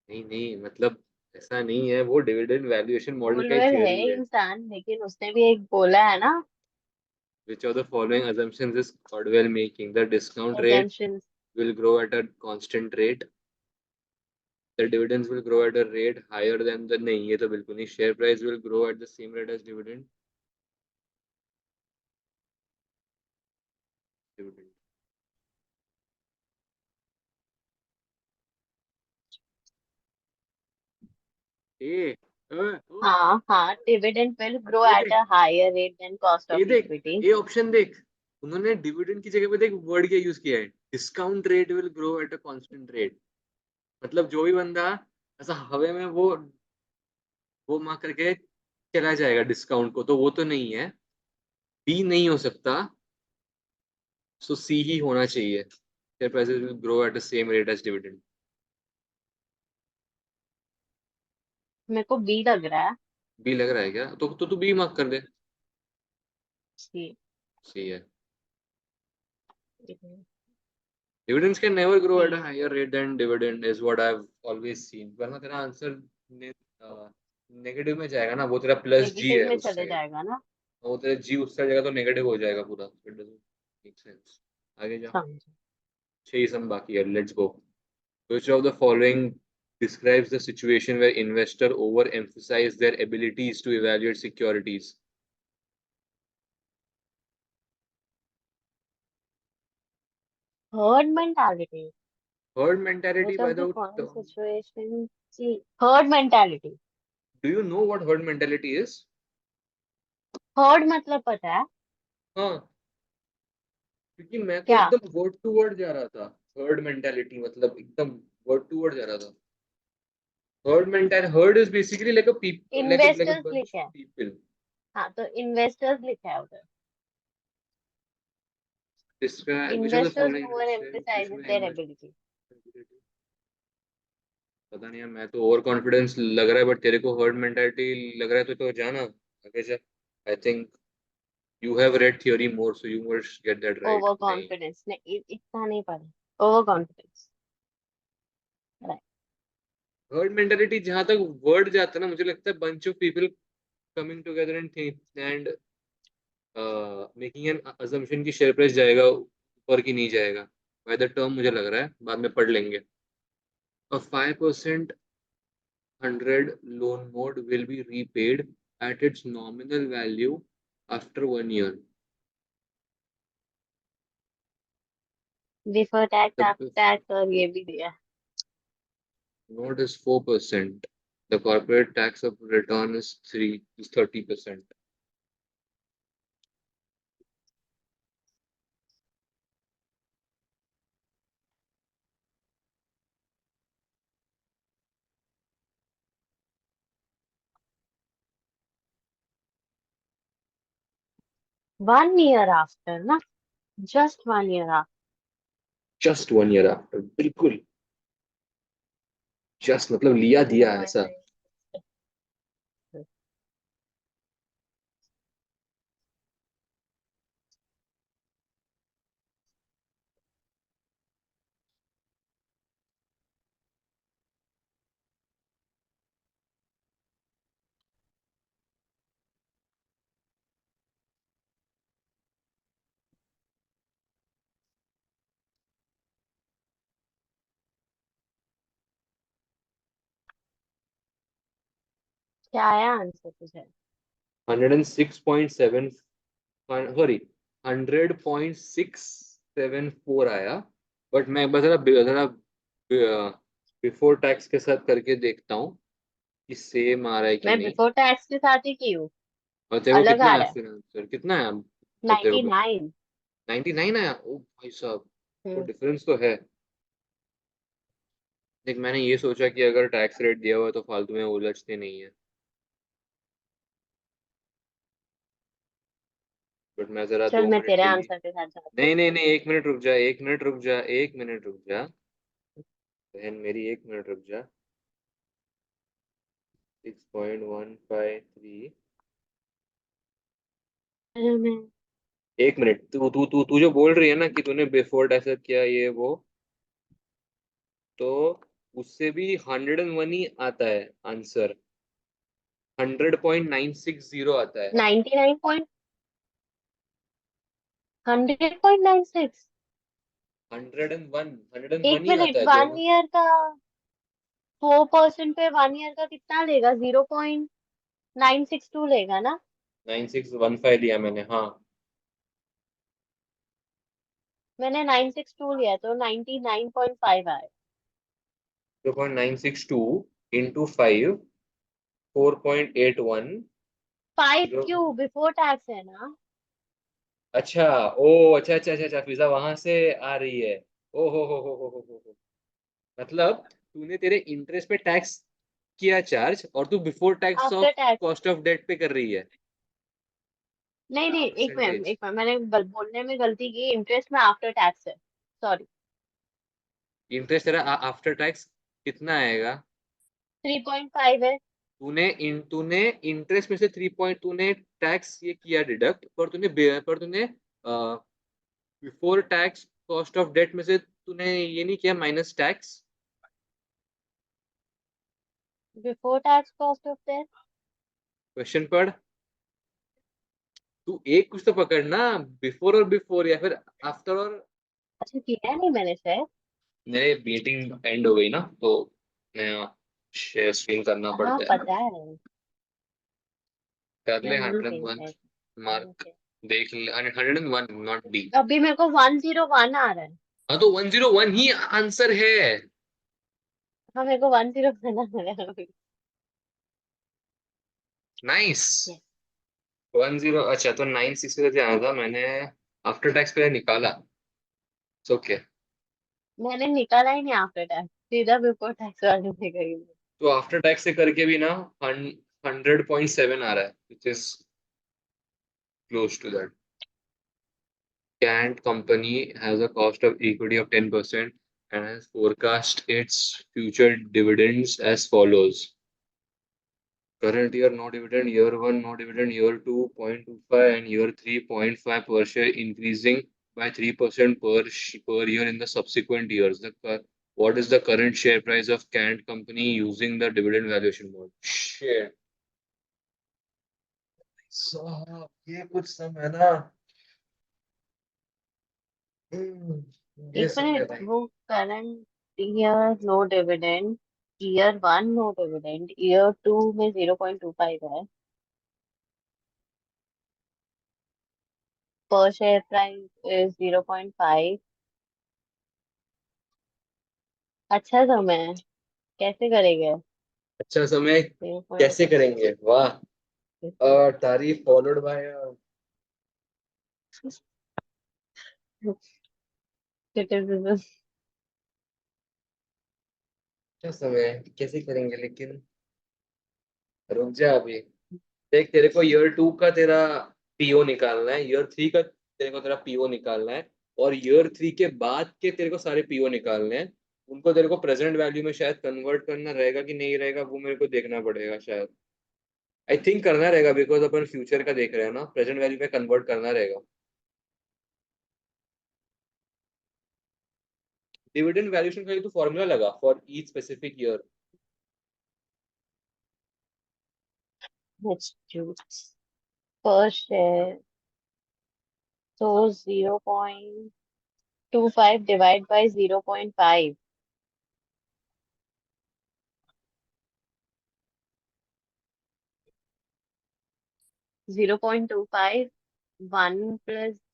Speaker 1: नहीं नहीं, मतलब ऐसा नहीं है, वो डिविडेंड वैल्यूएशन मॉडल का ही
Speaker 2: कोल्डवेल है
Speaker 1: थियोरी है।
Speaker 2: इंसान, लेकिन उसने भी एक बोला है ना।
Speaker 1: Which of the following assumptions is Cordwell making? The discount rate
Speaker 2: assumption.
Speaker 1: will grow at a constant rate. The dividends will grow at a rate higher than the, नहीं ये तो बिल्कुल नहीं, share price will grow at the same rate as dividend. ए
Speaker 2: हाँ, dividend will grow
Speaker 1: ये
Speaker 2: at
Speaker 1: देख
Speaker 2: a higher rate than cost
Speaker 1: ये
Speaker 2: of
Speaker 1: देख
Speaker 2: equity.
Speaker 1: ये ऑप्शन देख, उन्होंने डिविडेंड की जगह पे देख वर्ड क्या यूज किया है, discount rate will grow at a constant rate. मतलब जो भी बंदा ऐसा हवे में वो मार करके चला जाएगा डिस्काउंट को, तो वो तो नहीं है, बी नहीं हो सकता, सो सी ही होना चाहिए, share prices will grow at the same rate as dividend.
Speaker 2: मेरे को बी लग रहा है।
Speaker 1: बी लग रहा है क्या? तो तू बी मार्क कर दे।
Speaker 2: सी।
Speaker 1: सी है। Dividends can never grow at a
Speaker 2: C
Speaker 1: higher rate than dividend is what I've always seen। वरना तेरा आंसर नेगेटिव में जाएगा ना, वो तेरा प्लस जी
Speaker 2: नेगेटिव
Speaker 1: है
Speaker 2: में
Speaker 1: उस
Speaker 2: चले
Speaker 1: साइड,
Speaker 2: जाएगा ना।
Speaker 1: वो तेरा जी उस साइड जाएगा तो नेगेटिव हो जाएगा पूरा, इट डजंट मेक सेंस। आगे जा।
Speaker 2: समझो।
Speaker 1: 6 सम बाकी है, let's go. Which of the following describes the situation where investor overemphasize their abilities to evaluate securities?
Speaker 2: Herd mentality.
Speaker 1: Herd
Speaker 2: Which
Speaker 1: mentality by
Speaker 2: of the
Speaker 1: the
Speaker 2: following
Speaker 1: term.
Speaker 2: situation? See, herd mentality.
Speaker 1: Do you know what herd mentality is?
Speaker 2: Herd मतलब पता है
Speaker 1: हाँ, क्योंकि मैं तो
Speaker 2: क्या?
Speaker 1: एकदम word to word जा रहा था। हर्ड मेंटालिटी मतलब एकदम वर्ड टू वर्ड जा रहा था। Herd mentality, heard is basically like a people, like a
Speaker 2: investors
Speaker 1: bunch
Speaker 2: लिखा
Speaker 1: ऑफ
Speaker 2: है।
Speaker 1: पीपल।
Speaker 2: हाँ, तो इन्वेस्टर्स लिखा है उधर।
Speaker 1: Describe which of the
Speaker 2: investors
Speaker 1: following
Speaker 2: over
Speaker 1: situation
Speaker 2: emphasises
Speaker 1: में
Speaker 2: देयर
Speaker 1: इन्वेस्ट।
Speaker 2: एबिलिटी।
Speaker 1: पता नहीं यार, मैं तो ओवर कॉन्फिडेंस लग रहा है, बट तेरे को हर्ड मेंटालिटी लग रहा है, तो जाना आगे जा। I think you have read theory more, so you must get that right.
Speaker 2: Over
Speaker 1: नहीं,
Speaker 2: कॉन्फिडेंस नहीं, इतना नहीं पढ़ा। Over confidence.
Speaker 1: हर्ड मेंटालिटी जहां तक वर्ड जाता है ना, मुझे लगता है bunch of people coming together and think and making an assumption की शेयर प्राइस जाएगा ऊपर की नहीं जाएगा। बाय द टर्म मुझे लग रहा है, बाद में पढ़ लेंगे। A 5% 100 loan note will be repaid at its nominal value after 1 year.
Speaker 2: Before tax after
Speaker 1: The
Speaker 2: tax और ये भी दिया।
Speaker 1: note is 4%. The corporate tax of return is 30%.
Speaker 2: 1 year after ना, just 1 year after.
Speaker 1: Just 1 year after, बिल्कुल। just मतलब लिया दिया ऐसा।
Speaker 2: नहीं। क्या आया आंसर तुझे?
Speaker 1: 106.7, सॉरी 100.674 आया। बट मैं बता जरा बिफोर टैक्स के साथ करके देखता हूँ कि सेम आ रहा है कि
Speaker 2: मैं
Speaker 1: नहीं।
Speaker 2: बिफोर टैक्स के साथ ही की हूँ।
Speaker 1: और तेरे को
Speaker 2: अलग
Speaker 1: कितना
Speaker 2: आ
Speaker 1: आया
Speaker 2: रहा है।
Speaker 1: फिर आंसर, कितना आया तेरे को?
Speaker 2: 99।
Speaker 1: 99 आया? ओ भाई साहब, तो
Speaker 2: हम्म।
Speaker 1: डिफरेंस तो है। देख, मैंने ये सोचा कि अगर टैक्स रेट दिया हुआ है तो फालतू में उलझते नहीं है, बट मैं जरा
Speaker 2: चल,
Speaker 1: दो
Speaker 2: मैं
Speaker 1: मिनट
Speaker 2: तेरे
Speaker 1: के लिए।
Speaker 2: आंसर के साथ जाती
Speaker 1: नहीं
Speaker 2: हूँ।
Speaker 1: नहीं नहीं, 1 मिनट रुक जा, 1 मिनट रुक जा, 1 मिनट रुक जा, बहन मेरी 1 मिनट रुक जा। 6.153।
Speaker 2: चल मैं।
Speaker 1: 1 मिनट, तू तू तू तू जो बोल रही है ना कि तूने बिफोर टैक्स किया ये वो, तो उससे भी 101 ही आता है आंसर। 100.960 आता है।
Speaker 2: 99 100.96।
Speaker 1: 101
Speaker 2: एक
Speaker 1: ही आता
Speaker 2: मिनट,
Speaker 1: है
Speaker 2: 1 year का 4% पे 1 year का कितना लेगा? 0.962 लेगा ना।
Speaker 1: 9615 लिया मैंने, हाँ।
Speaker 2: मैंने 962 लिया तो 99.5 आया।
Speaker 1: 0.962 इंटू 5 4.81।
Speaker 2: 5 क्यों, बिफोर टैक्स है ना।
Speaker 1: अच्छा। ओ अच्छा अच्छा अच्छा अच्छा, फिजा वहां से आ रही है। ओ हो। मतलब तूने तेरे इंटरेस्ट पे टैक्स किया चार्ज, और तू before tax
Speaker 2: after
Speaker 1: of
Speaker 2: tax.
Speaker 1: Cost of debt पे कर रही है।
Speaker 2: नहीं नहीं,
Speaker 1: परसेंटेज।
Speaker 2: एक मिनट मैंने बोलने में गलती की, इंटरेस्ट में आफ्टर टैक्स है, सॉरी।
Speaker 1: इंटरेस्ट तेरा आफ्टर टैक्स कितना आएगा?
Speaker 2: 3.5 है।
Speaker 1: तूने इंटरेस्ट में से 3 पॉइंट, तूने टैक्स ये किया डिडक्ट, पर तूने before tax cost of debt में से तूने ये नहीं किया minus tax.
Speaker 2: Before tax cost of debt.
Speaker 1: Question पढ़। तू एक कुछ तो पकड़ना, बिफोर और बिफोर, या फिर आफ्टर और।
Speaker 2: अच्छा किया नहीं मैंने शायद।
Speaker 1: मेरे मीटिंग एंड हो गई ना, तो नया शेयर स्क्रीन करना
Speaker 2: हाँ
Speaker 1: पड़ता है।
Speaker 2: पता है।
Speaker 1: कर
Speaker 2: मैं
Speaker 1: ले
Speaker 2: भूल
Speaker 1: हंड्रेड
Speaker 2: गई
Speaker 1: वन
Speaker 2: शायद।
Speaker 1: मार्क। देख ले 101, नॉट डी।
Speaker 2: अभी मेरे को 101 आ रहा है।
Speaker 1: हाँ तो 101 ही आंसर है।
Speaker 2: हाँ मेरे को 101 आ रहा है अभी।
Speaker 1: नाइस।
Speaker 2: Yes.
Speaker 1: 10, अच्छा तो 960 से आना था मैंने। आफ्टर टैक्स पे निकाला। ओके।
Speaker 2: मैंने निकाला ही नहीं आफ्टर टैक्स, सीधा बिफोर टैक्स वाले में गई मैं।
Speaker 1: तो आफ्टर टैक्स से करके भी ना 100.7 आ रहा है, which is close to that. Cant company has a cost of equity of 10% and has forecast its future dividends as follows. Current year no dividend, year 1 no dividend, year 2 0.25 and year 3 0.5 per share, increasing by 3% per year in the subsequent years. What is the current share price of Cant company using the dividend valuation model? Shit. साहब ये कुछ समय ना। ये
Speaker 2: एक
Speaker 1: समय
Speaker 2: minute,
Speaker 1: भाई।
Speaker 2: वो current year no dividend, year 1 no dividend, year 2 में 0.25 है, पर शेयर प्राइस इज 0.5। अच्छा समय है, कैसे करेंगे।
Speaker 1: अच्छा समय
Speaker 2: 0.5।
Speaker 1: कैसे करेंगे, वाह। तारीफ फॉलोड बाय। अच्छा समय कैसे करेंगे लेकिन, रुक जा अभी। देख तेरे को ईयर 2 का तेरा पीओ निकालना है, ईयर 3 का तेरे को तेरा पीओ निकालना है, और ईयर 3 के बाद के तेरे को सारे पीओ निकालने हैं। उनको तेरे को प्रेजेंट वैल्यू में शायद कन्वर्ट करना रहेगा कि नहीं रहेगा, वो मेरे को देखना पड़ेगा शायद। आई थिंक करना रहेगा, बिकॉज अपन फ्यूचर का देख रहे हैं ना, प्रेजेंट वैल्यू में कन्वर्ट करना रहेगा। डिविडेंड वैल्यूएशन का ही तो फॉर्मूला लगा फॉर ईच स्पेसिफिक ईयर।
Speaker 2: पर शेयर, तो 0.25 डिवाइड बाई 0.5। 0.25 1 +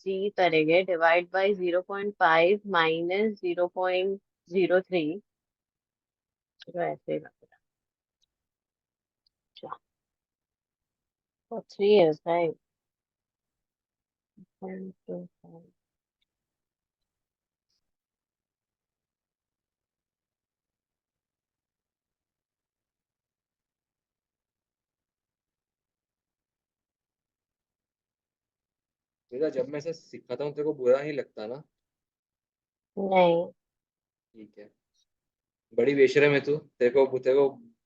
Speaker 2: g करेंगे, डिवाइड बाई 0.5 माइनस 0.03, तो ऐसे ही बचा। For 3 years, right? 0.25।
Speaker 1: बेटा जब मैं इसे सिखाता हूँ तेरे को बुरा नहीं लगता ना?
Speaker 2: नहीं।
Speaker 1: ठीक है। बड़ी बेशरम है तू, तेरे को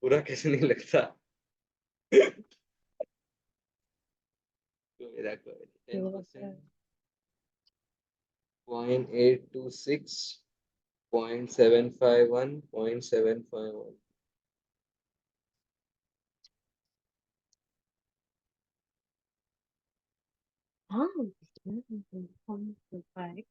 Speaker 1: बुरा कैसे नहीं लगता? तो मेरा कोई 10%, 0.826, 0.751, 0.751।
Speaker 2: हाँ 0.25।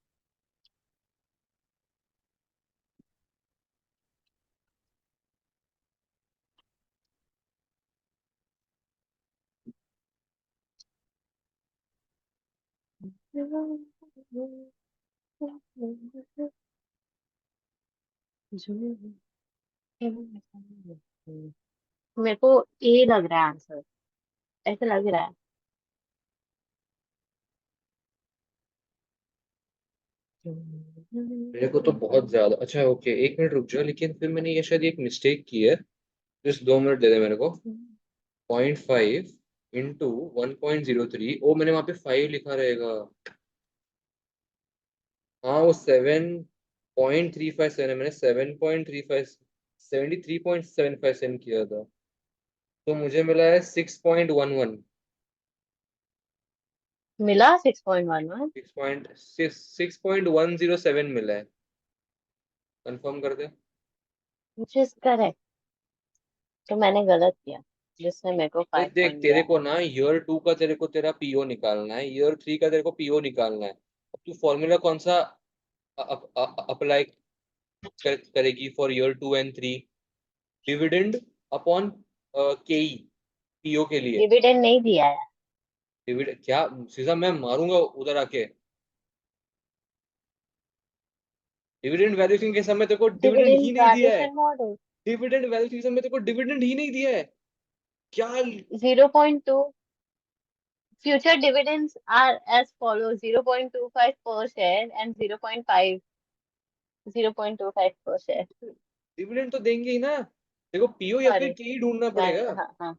Speaker 2: मेरे को ए लग रहा है आंसर, ऐसा लग रहा है।
Speaker 1: मेरे को तो बहुत ज्यादा अच्छा, ओके एक मिनट रुक जा, लेकिन फिर मैंने ये शायद एक मिस्टेक की है। जस्ट 2 मिनट दे दे मेरे को। 0.5 इंटू 1.03, ओ मैंने वहां पे 5 लिखा रहेगा। हाँ वो 7.357 है, मैंने 7.35 73.75 सेंड किया था। तो मुझे मिला है 6.11।
Speaker 2: मिला 6.11।
Speaker 1: 6.107 मिला है। कंफर्म कर दे।
Speaker 2: Which is correct. तो मैंने गलत किया, जिसने मेरे को
Speaker 1: देख
Speaker 2: 5
Speaker 1: देख,
Speaker 2: पॉइंट दिया
Speaker 1: तेरे को
Speaker 2: है।
Speaker 1: ना ईयर 2 का तेरे को तेरा पीओ निकालना है, ईयर 3 का तेरे को पीओ निकालना है। अब तू फॉर्मूला कौन सा अप्लाई करेगी for year 2 and 3? Dividend upon केई, पीओ के लिए।
Speaker 2: डिविडेंड नहीं दिया है।
Speaker 1: डिविडेंड क्या सीधा मैं मारूंगा उधर आके। डिविडेंड वैल्यूएशन के समय तेरे को डिविडेंड
Speaker 2: डिविडेंड
Speaker 1: ही नहीं दिया है।
Speaker 2: Valuation model.
Speaker 1: डिविडेंड वैल्यूएशन के समय तेरे को डिविडेंड ही नहीं दिया है। क्या?
Speaker 2: 0.2। Future dividends are as follows: 0.25 per share and 0.25 per share.
Speaker 1: Dividend तो देंगे ही ना। देखो पीओ या फिर
Speaker 2: अरे
Speaker 1: केई ढूंढना
Speaker 2: नहीं,
Speaker 1: पड़ेगा।
Speaker 2: हाँ हाँ।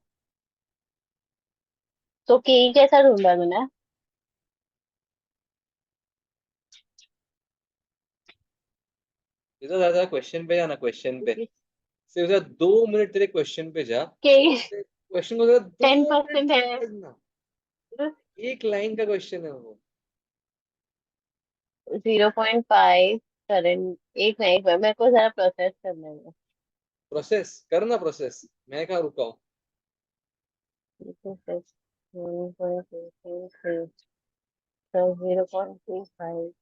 Speaker 2: तो के कैसा ढूंढा तूने?
Speaker 1: सीधा ज्यादा क्वेश्चन पे जाना, क्वेश्चन पे। सीधा 2 मिनट तेरे क्वेश्चन पे जा।
Speaker 2: के
Speaker 1: क्वेश्चन को जरा 2 मिनट
Speaker 2: 10% है।
Speaker 1: समझना। एक लाइन का क्वेश्चन है वो।
Speaker 2: 0.5 करंट। एक मिनट, मेरे को जरा प्रोसेस करने दो।
Speaker 1: प्रोसेस करना, प्रोसेस मैं कहाँ रुका हूँ।
Speaker 2: 0.25।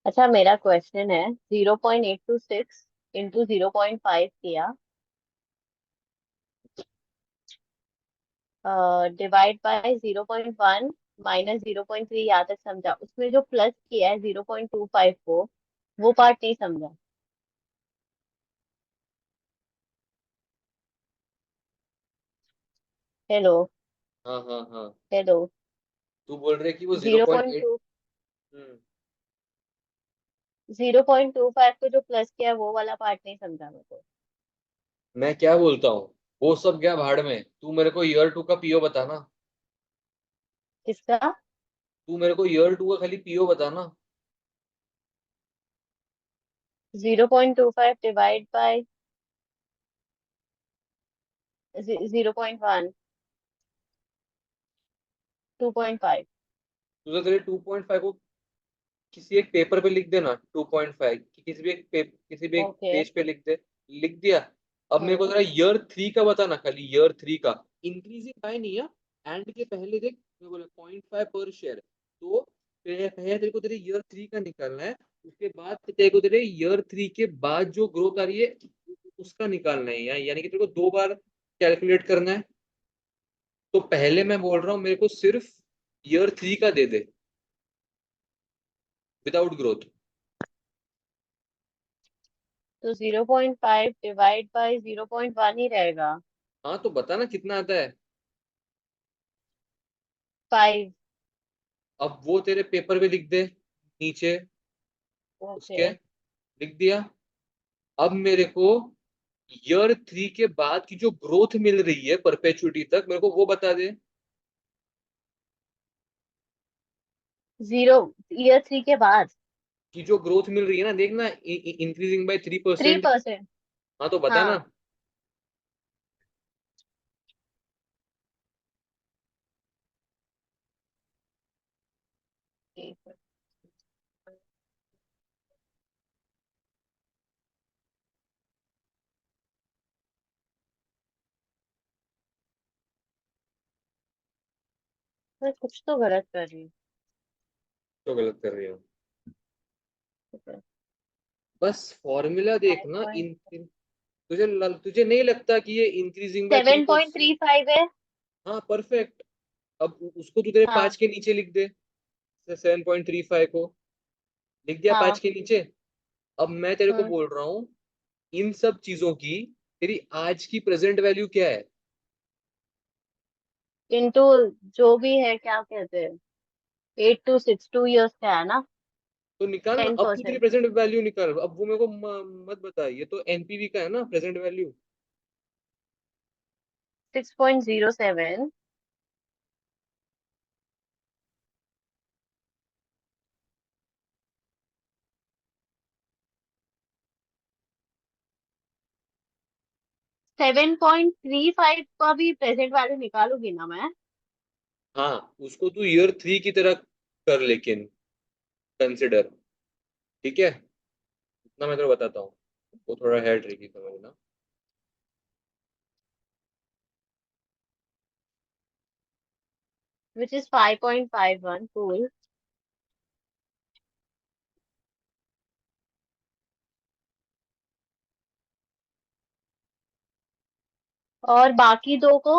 Speaker 2: अच्छा, मेरा क्वेश्चन है 0.826 इंटू 0.5 किया, डिवाइड बाय 0.1 माइनस 0.3, यहाँ तक समझा। उसमें जो प्लस किया है 0.25 को, वो पार्ट नहीं समझा। हेलो।
Speaker 1: हाँ हाँ हाँ।
Speaker 2: हेलो।
Speaker 1: तू बोल रहे कि वो zero
Speaker 2: zero
Speaker 1: point
Speaker 2: point
Speaker 1: eight
Speaker 2: two 0.25 को जो प्लस किया है, वो वाला पार्ट नहीं समझा मेरे को।
Speaker 1: मैं क्या बोलता हूँ, वो सब गया भाड़ में। तू मेरे को ईयर 2 का पीओ बताना।
Speaker 2: किसका?
Speaker 1: तू मेरे को ईयर 2 का खाली पीओ बताना।
Speaker 2: 0.25 डिवाइड बाय 0.1, 2.5।
Speaker 1: तू तो तेरे 2.5 को किसी एक पेपर पे लिख देना, 2.5 किसी भी एक
Speaker 2: ओके।
Speaker 1: पेज पे लिख दे। लिख दिया। अब मेरे को
Speaker 2: हम्म।
Speaker 1: जरा ईयर 3 का बताना, खाली ईयर 3 का। इंक्रीजिंग बाय नहीं है। एंड के पहले देख, मैं बोला 0.5 पर शेयर। तो पहले पहले तेरे को तेरे ईयर 3 का निकालना है। उसके बाद तेरे को तेरे ईयर 3 के बाद जो ग्रोथ आ रही है उसका निकालना है, यानी कि तेरे को 2 बार कैलकुलेट करना है। तो पहले मैं बोल रहा हूँ मेरे को सिर्फ ईयर 3 का दे दे, विदाउट ग्रोथ।
Speaker 2: तो 0.5 डिवाइड बाय 0.1 ही रहेगा।
Speaker 1: हाँ तो बता ना कितना आता है।
Speaker 2: 5।
Speaker 1: अब वो तेरे पेपर पे लिख दे नीचे
Speaker 2: ओके।
Speaker 1: उसके। लिख दिया। अब मेरे को ईयर 3 के बाद की जो ग्रोथ मिल रही है परपेचुइटी तक, मेरे को वो बता दे।
Speaker 2: जीरो ईयर 3 के बाद
Speaker 1: कि जो ग्रोथ मिल रही है ना, देखना इंक्रीजिंग बाय 3%।
Speaker 2: 3%।
Speaker 1: हाँ तो बता ना।
Speaker 2: हाँ। ठीक है। मैं कुछ तो गलत कर रही हूँ।
Speaker 1: तो गलत कर रही हूँ।
Speaker 2: ठीक है।
Speaker 1: बस फॉर्मूला
Speaker 2: फाइव
Speaker 1: देखना
Speaker 2: पॉइंट
Speaker 1: तुझे नहीं लगता कि ये इंक्रीजिंग बाय थ्री
Speaker 2: 7.35
Speaker 1: परसेंट
Speaker 2: है।
Speaker 1: हाँ परफेक्ट। अब उसको तू तेरे
Speaker 2: हाँ
Speaker 1: 5 के नीचे लिख दे। 7.35 को लिख दिया 5
Speaker 2: हाँ।
Speaker 1: के नीचे। अब मैं तेरे को
Speaker 2: हम्म।
Speaker 1: बोल रहा हूँ इन सब चीजों की तेरी आज की प्रेजेंट वैल्यू क्या है?
Speaker 2: इनटू जो भी है, क्या कहते हैं, 8 to 6 2 years का है ना।
Speaker 1: तो निकाल ना,
Speaker 2: टेन
Speaker 1: अब तू तेरी
Speaker 2: परसेंट
Speaker 1: प्रेजेंट वैल्यू निकाल, अब वो मेरे को मत बता, ये तो एनपीवी का है ना प्रेजेंट वैल्यू।
Speaker 2: 6.07। 7.35 का भी प्रेजेंट वैल्यू निकालूंगी ना मैं।
Speaker 1: हाँ, उसको तू ईयर 3 की तरह कर, लेकिन कंसिडर, ठीक है? इतना मैं तो बताता हूँ, वो थोड़ा है ट्रिकी समझना।
Speaker 2: Which is 5.51। कूल। और बाकी दो को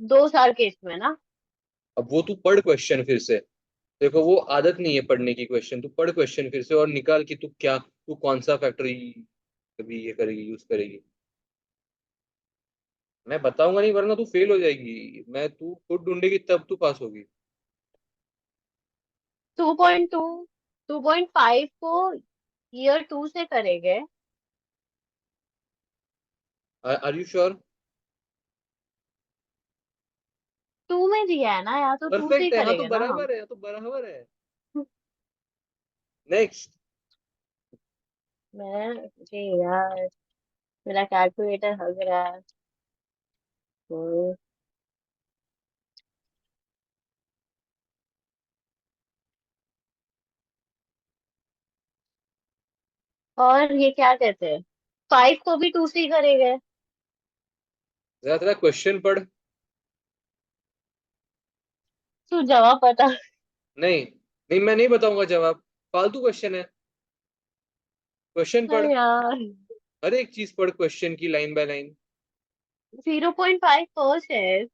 Speaker 2: 2 साल के इसमें ना।
Speaker 1: अब वो तू पढ़ क्वेश्चन फिर से, देखो वो आदत नहीं है पढ़ने की, क्वेश्चन तू पढ़ क्वेश्चन फिर से और निकाल कि तू कौन सा फैक्टर अभी ये करेगी, यूज करेगी। मैं बताऊंगा नहीं, वरना तू फेल हो जाएगी, मैं तू खुद ढूंढेगी तब तू पास होगी।
Speaker 2: 2.2, 2.5 को ईयर 2 से करेंगे।
Speaker 1: Are you sure?
Speaker 2: 2 में दिया है ना यार, तो 2 से ही
Speaker 1: परफेक्ट है, हाँ तो
Speaker 2: करेंगे ना हम।
Speaker 1: बराबर है, हाँ तो बराबर है। नेक्स्ट।
Speaker 2: मुझे यार, मेरा कैलकुलेटर हग रहा है। तो और ये क्या कहते हैं, 5 को भी 2 से ही करेंगे।
Speaker 1: जरा तेरा क्वेश्चन पढ़।
Speaker 2: तू जवाब पता।
Speaker 1: नहीं नहीं, मैं नहीं बताऊंगा जवाब, फालतू क्वेश्चन है। क्वेश्चन पढ़,
Speaker 2: अरे यार,
Speaker 1: हर एक चीज पढ़ क्वेश्चन की line by line.
Speaker 2: 0.5%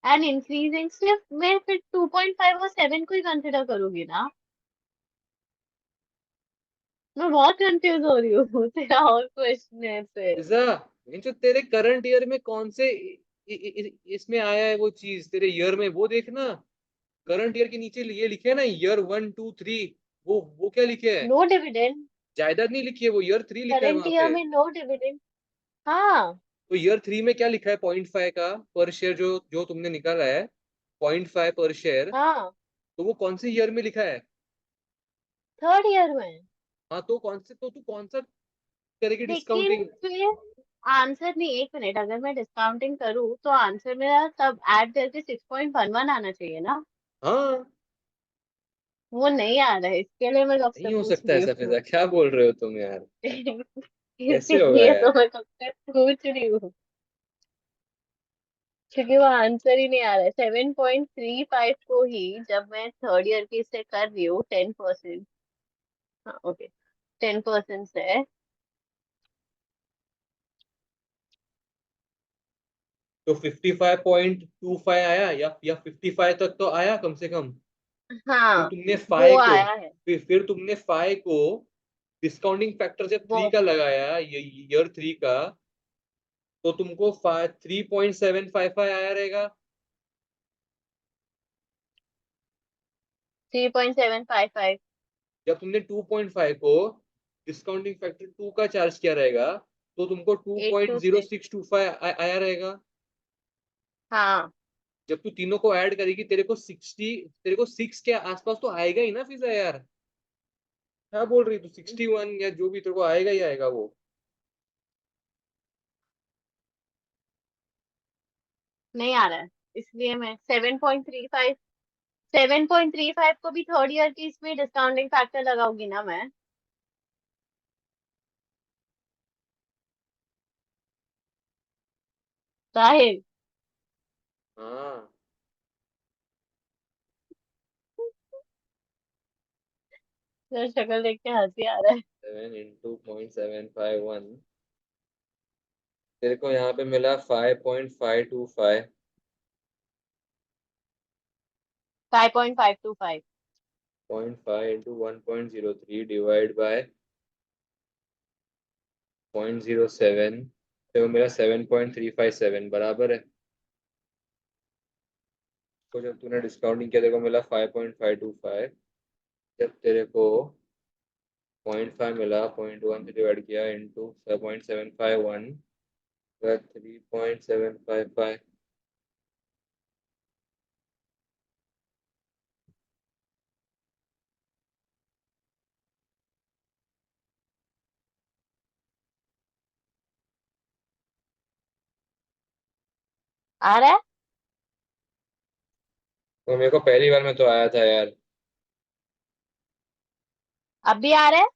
Speaker 2: and increasing, सिर्फ मैं फिर 2.5 और 7 को ही कंसिडर करूंगी ना। मैं बहुत कंफ्यूज हो रही हूँ तेरा और क्वेश्चन है से।
Speaker 1: पिज्जा, ये जो तेरे करंट ईयर में कौन से इसमें आया है वो चीज तेरे ईयर में, वो देखना। करंट ईयर के नीचे ये लिखे है ना, ईयर 1 2 3, वो क्या लिखे है?
Speaker 2: No dividend.
Speaker 1: जायदाद नहीं लिखी है, वो ईयर 3 लिखा है
Speaker 2: करंट
Speaker 1: वहां
Speaker 2: ईयर
Speaker 1: पे।
Speaker 2: में नो डिविडेंड। हाँ।
Speaker 1: तो ईयर 3 में क्या लिखा है? 0.5 का पर शेयर जो जो तुमने निकाला है, 0.5 पर शेयर।
Speaker 2: हाँ,
Speaker 1: तो वो कौन से ईयर में लिखा है?
Speaker 2: थर्ड ईयर में।
Speaker 1: हाँ, तो कौन से, तो तू कौन सा करेगी
Speaker 2: लेकिन
Speaker 1: डिस्काउंटिंग?
Speaker 2: फिर आंसर नहीं, एक मिनट, अगर मैं डिस्काउंटिंग करूँ तो आंसर मेरा तब ऐड करके 6.11 आना चाहिए ना।
Speaker 1: हाँ,
Speaker 2: वो नहीं आ रहा है, इसके लिए मैं कब से
Speaker 1: नहीं हो
Speaker 2: पूछ
Speaker 1: सकता
Speaker 2: रही
Speaker 1: ऐसा
Speaker 2: हूँ।
Speaker 1: फिजा, क्या बोल रहे हो तुम यार? कैसे होगा
Speaker 2: इसीलिए तो
Speaker 1: यार?
Speaker 2: मैं कब से पूछ रही हूँ, क्योंकि वो आंसर ही नहीं आ रहा है। 7.35 को ही जब मैं थर्ड ईयर की से कर रही हूँ 10%। हाँ, ओके, 10% से।
Speaker 1: तो 55.25 आया, या 55 तक तो आया कम से कम। फिर
Speaker 2: हाँ,
Speaker 1: तुमने
Speaker 2: वो
Speaker 1: फाइव को,
Speaker 2: आया है।
Speaker 1: फिर तुमने फाइव को डिस्काउंटिंग फैक्टर जब
Speaker 2: वो
Speaker 1: 3 का लगाया, ये ईयर 3 का, तो तुमको 3.755 आया रहेगा।
Speaker 2: 3.755।
Speaker 1: जब तुमने 2.5 को डिस्काउंटिंग फैक्टर 2 का चार्ज किया रहेगा, तो तुमको two
Speaker 2: eight
Speaker 1: point
Speaker 2: two
Speaker 1: zero
Speaker 2: six
Speaker 1: six two five आया रहेगा।
Speaker 2: हाँ।
Speaker 1: जब तू तीनों को ऐड करेगी, तेरे को 6 के आसपास तो आएगा ही ना फिजा यार। क्या बोल रही तू? 61 या जो भी तेरे को आएगा ही आएगा वो।
Speaker 2: नहीं आ रहा है, इसलिए मैं 7.35, 7.35 को भी थर्ड ईयर की इसमें डिस्काउंटिंग फैक्टर लगाऊंगी ना मैं। साहिल,
Speaker 1: हाँ,
Speaker 2: तेरा शक्ल देख के हंसी आ रहा है।
Speaker 1: 7 into 0.751, तेरे को यहाँ पे मिला 5.525।
Speaker 2: 5.525।
Speaker 1: 0.5 into 1.03 डिवाइड बाय 0.07, तो मेरा 7.357 बराबर है। तो जब तूने डिस्काउंटिंग किया तेरे को मिला 5.525। जब तेरे को 0.5 मिला, 0.1 से डिवाइड किया इंटू 0.751, 3.755।
Speaker 2: आ रहा है?
Speaker 1: तो मेरे को पहली बार में तो आया था यार।
Speaker 2: अब भी आ रहा है?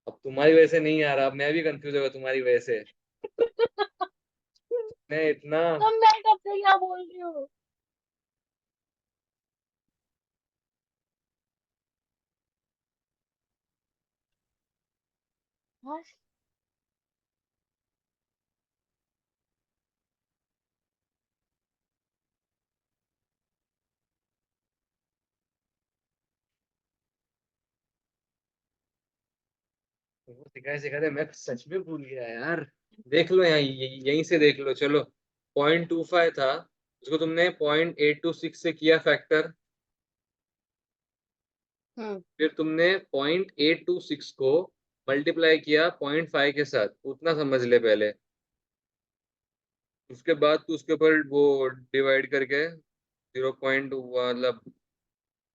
Speaker 1: अब तुम्हारी वजह से नहीं आ रहा, अब मैं भी कंफ्यूज हो गया तुम्हारी वजह से। मैं इतना।
Speaker 2: तो मैं कब से क्या बोल रही हूँ? बस।
Speaker 1: वो सिखाए सिखाते मैं सच में भूल गया यार। देख लो यहाँ, यहीं से देख लो चलो। 0.25 था, उसको तुमने 0.826 से किया फैक्टर।
Speaker 2: हम्म।
Speaker 1: फिर तुमने 0.826 को मल्टीप्लाई किया 0.5 के साथ, उतना समझ ले पहले। उसके बाद तू उसके ऊपर वो डिवाइड करके 0. मतलब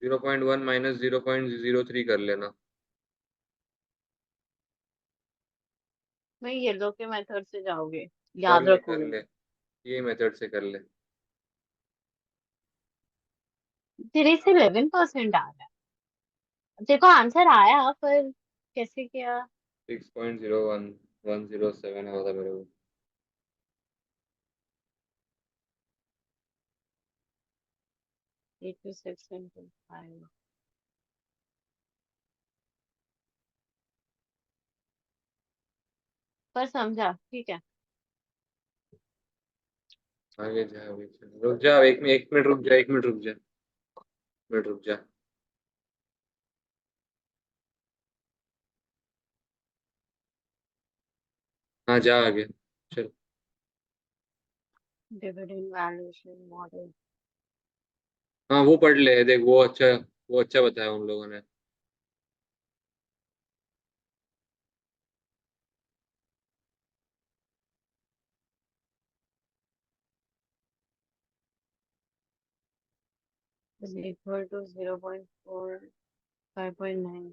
Speaker 1: 0.1 माइनस 0.03 कर लेना।
Speaker 2: मैं येलो के मेथड से जाओगे,
Speaker 1: कर
Speaker 2: याद
Speaker 1: ले कर
Speaker 2: रखोगे।
Speaker 1: ले, ये मेथड से कर ले।
Speaker 2: तेरे से 11% आ रहा है। देखो आंसर आया पर कैसे किया?
Speaker 1: 6.01107 आया था मेरे को।
Speaker 2: 8 to 6 into 5। पर समझा, ठीक है।
Speaker 1: आगे जा, आगे जा, रुक जा, एक मिनट रुक जा, एक मिनट रुक जा, मिनट रुक जा। हाँ जा आगे, चल।
Speaker 2: Dividend valuation model.
Speaker 1: हाँ वो पढ़ ले, देख वो अच्छा बताया उन लोगों ने।
Speaker 2: is equal to 0.4, 5.9।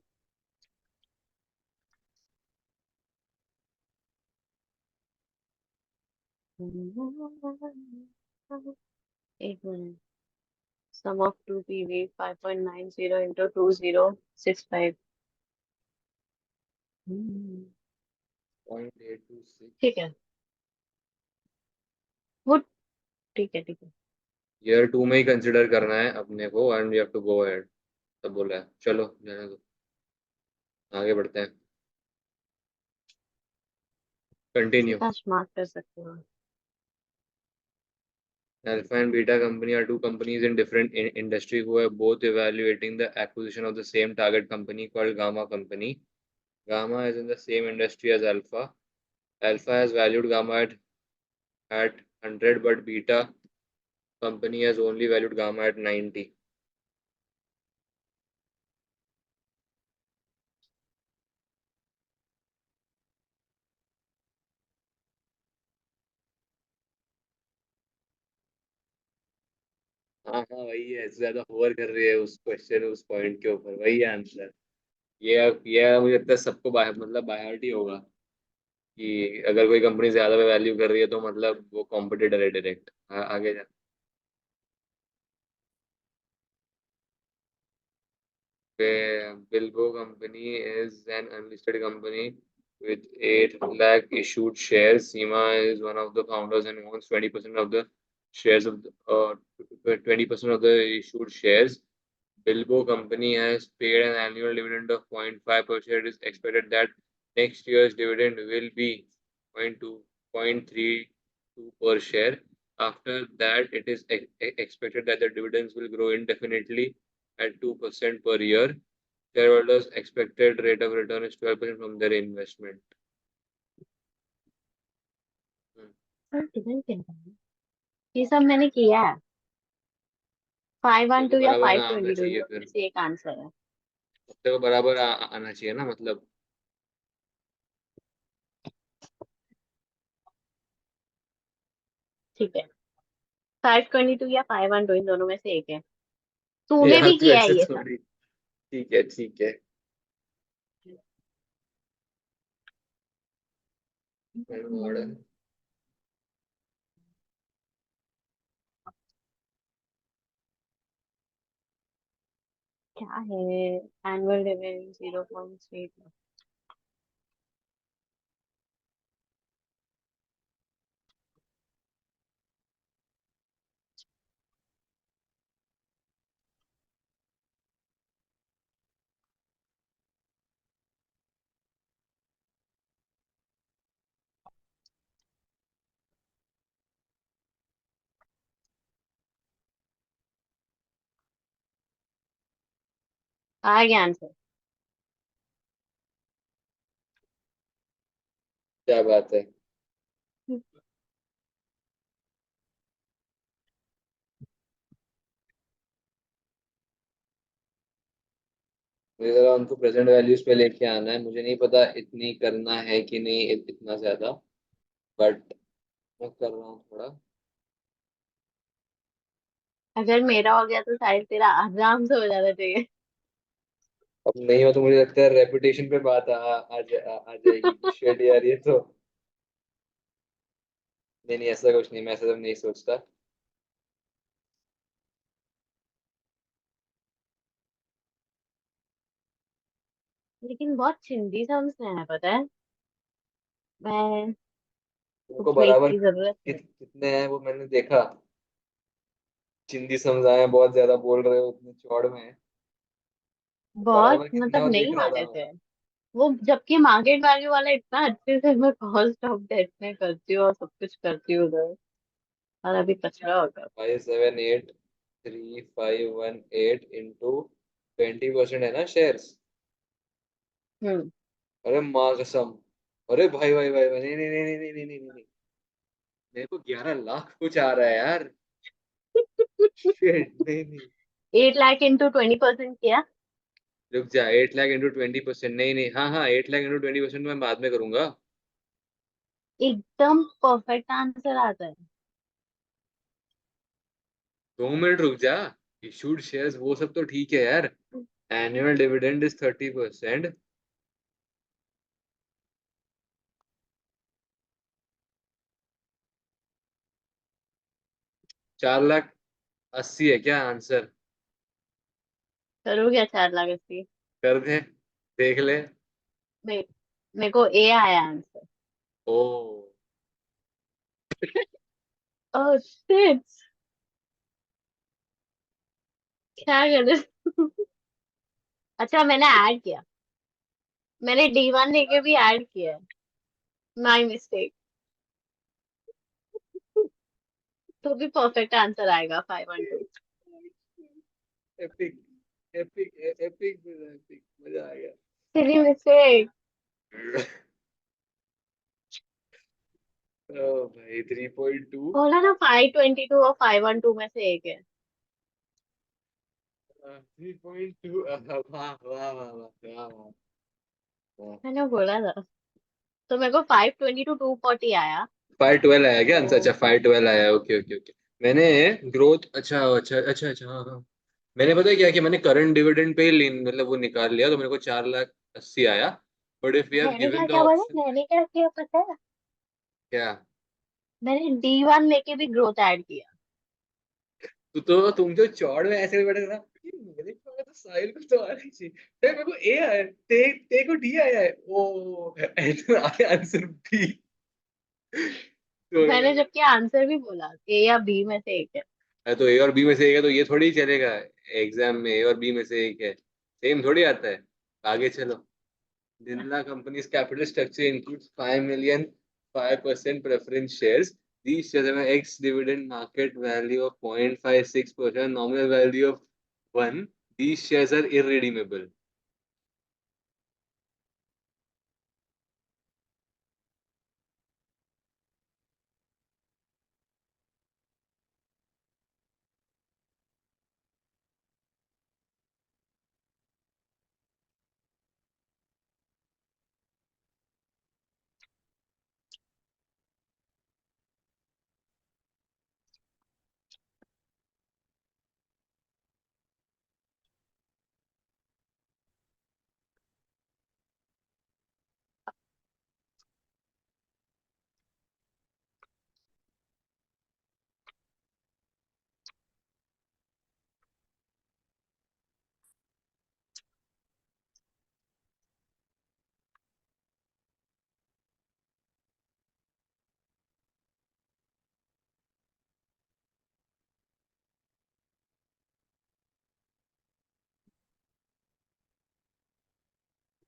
Speaker 2: एक minute. Sum of two PV 5.90 into 2065। ठीक
Speaker 1: 0.826।
Speaker 2: है। वो ठीक है, ठीक है।
Speaker 1: ईयर 2 में ही कंसिडर करना है अपने को, and we have to go ahead. तब बोला है, चलो जाने दो, आगे बढ़ते हैं। कंटिन्यू।
Speaker 2: कितना स्मार्ट कर सकते हो।
Speaker 1: Alpha and Beta Company are two companies in different industry who are both evaluating the acquisition of the same target company called Gamma Company. Gamma is in the same industry as Alpha. Alpha has valued Gamma at 100, but Beta Company has only valued Gamma at 90. हाँ हाँ वही है, ज्यादा hover कर रही है उस question, उस पॉइंट के ऊपर वही है आंसर। ये मुझे लगता है सबको मतलब बाय ही होगा कि अगर कोई कंपनी ज्यादा वैल्यू कर रही है तो मतलब वो कॉम्पिटिटर है डायरेक्ट। आगे जा। Bilbo Company is an unlisted company with 8 lakh issued shares. Seema is one of the founders and owns 20% of the shares of 20% of the issued shares. Bilbo Company has paid an annual dividend of 0.5 per share. It is expected that next year's dividend will be 0.32 per share. After that, it is expected that the dividends will grow indefinitely at 2% per year. shareholders expected rate of return is 12% from their investment.
Speaker 2: किधर क्या है? ये सब मैंने किया है। 512 या
Speaker 1: बराबर आना
Speaker 2: 522
Speaker 1: चाहिए
Speaker 2: दोनों में
Speaker 1: फिर,
Speaker 2: से एक आंसर है।
Speaker 1: तो बराबर आना चाहिए ना, मतलब।
Speaker 2: ठीक है, 522 या 512 इन दोनों में से एक है। तूने
Speaker 1: यार
Speaker 2: भी
Speaker 1: तो
Speaker 2: किया है
Speaker 1: ऐसे
Speaker 2: ये सब।
Speaker 1: थोड़ी। ठीक है, ठीक है। मॉडल।
Speaker 2: क्या है? Annual dividend 0.3। आ गया आंसर।
Speaker 1: क्या बात है। मुझे जरा उनको प्रेजेंट वैल्यूज पे लेके आना है, मुझे नहीं पता इतनी करना है कि नहीं, इतना ज्यादा। बट मैं कर रहा हूँ थोड़ा।
Speaker 2: अगर मेरा हो गया तो शायद तेरा आराम से हो जाना चाहिए।
Speaker 1: अब नहीं हो तो मुझे लगता है रेपुटेशन पे बात आ जाएगी। शिट यार, ये तो। नहीं नहीं, ऐसा कुछ नहीं, मैं ऐसा तो नहीं सोचता।
Speaker 2: लेकिन बहुत चिंदी समझना है, पता है। मैं
Speaker 1: उनको
Speaker 2: उसमें
Speaker 1: बराबर
Speaker 2: इसकी जरूरत है।
Speaker 1: कितने हैं वो मैंने देखा। चिंदी समझाए बहुत ज्यादा बोल रहे हो, उतने चौड़ में है।
Speaker 2: बहुत
Speaker 1: बराबर कितने हैं
Speaker 2: मतलब
Speaker 1: वो देख
Speaker 2: नहीं
Speaker 1: रहा
Speaker 2: माने
Speaker 1: था मैं।
Speaker 2: थे वो, जबकि मार्केट वैल्यू वाला इतना अच्छे से मैं कॉस्ट ऑफ डेट में करती हूँ और सब कुछ करती हूँ उधर, और अभी कचरा हो गया।
Speaker 1: 5783 518 इंटू 20% है ना शेयर्स।
Speaker 2: हम्म।
Speaker 1: अरे माँ कसम। अरे भाई भाई भाई भाई, नहीं नहीं नहीं नहीं नहीं नहीं नहीं नहीं नहीं। मेरे को 11 लाख कुछ आ रहा है यार। शिट, नहीं नहीं।
Speaker 2: 8 लाख इंटू 20% किया।
Speaker 1: रुक जा, 8 लाख इंटू 20%, नहीं नहीं, हाँ हाँ, 8 लाख इंटू 20% मैं बाद में करूंगा।
Speaker 2: एकदम परफेक्ट आंसर आता है।
Speaker 1: 2 मिनट रुक जा। इशूड शेयर्स वो सब तो ठीक है यार। Annual dividend is 30%। 4 लाख 80 है क्या आंसर?
Speaker 2: करो क्या 4 लाख 80?
Speaker 1: कर दे, देख ले।
Speaker 2: मे मेरे को ए आया आंसर।
Speaker 1: ओ।
Speaker 2: Oh shit. क्या कर रहे? अच्छा, मैंने ऐड किया। मैंने D1 लेके भी ऐड किया है। My mistake. तो भी परफेक्ट आंसर आएगा 512।
Speaker 1: एपिक, एपिक, एपिक, एपिक, मजा आ गया।
Speaker 2: तेरी मिस्टेक।
Speaker 1: ओ भाई, 3.2।
Speaker 2: बोला ना 522 और 512 में से एक है।
Speaker 1: 3.2, वाह वाह वाह वाह वाह वाह।
Speaker 2: मैंने बोला था। तो मेरे को 522 240 आया।
Speaker 1: 512 आया क्या आंसर? अच्छा,
Speaker 2: तो
Speaker 1: 512 आया, ओके ओके ओके। मैंने ग्रोथ, अच्छा अच्छा अच्छा अच्छा, हाँ हाँ। मैंने पता है क्या कि मैंने करंट डिविडेंड पे ही मतलब वो निकाल लिया, तो मेरे को 4 लाख 80 आया। बट इफ वी हैव
Speaker 2: मैंने क्या
Speaker 1: गिवन द
Speaker 2: क्या बोला,
Speaker 1: ऑप्शन।
Speaker 2: मैंने क्या किया पता है।
Speaker 1: क्या?
Speaker 2: मैंने D1 लेके भी ग्रोथ ऐड किया।
Speaker 1: तो तुम जो चौड़ में ऐसे बैठे थे ना, ये मेरे को तो साहिल को तो आना ही चाहिए। मेरे को ए आया, ते को डी आया है, ओ ऐसा आया आंसर बी। तो
Speaker 2: मैंने जबकि आंसर भी बोला A या B में से एक है।
Speaker 1: तो ए और बी में से एक है, तो ये थोड़ी चलेगा। एग्जाम में ए और बी में से एक है, सेम थोड़ी आता है। आगे चलो। Birla company's capital structure includes 5 million 5% preference shares. These shares have an ex-dividend market value of 0.56%, nominal value of 1. These shares are irredeemable.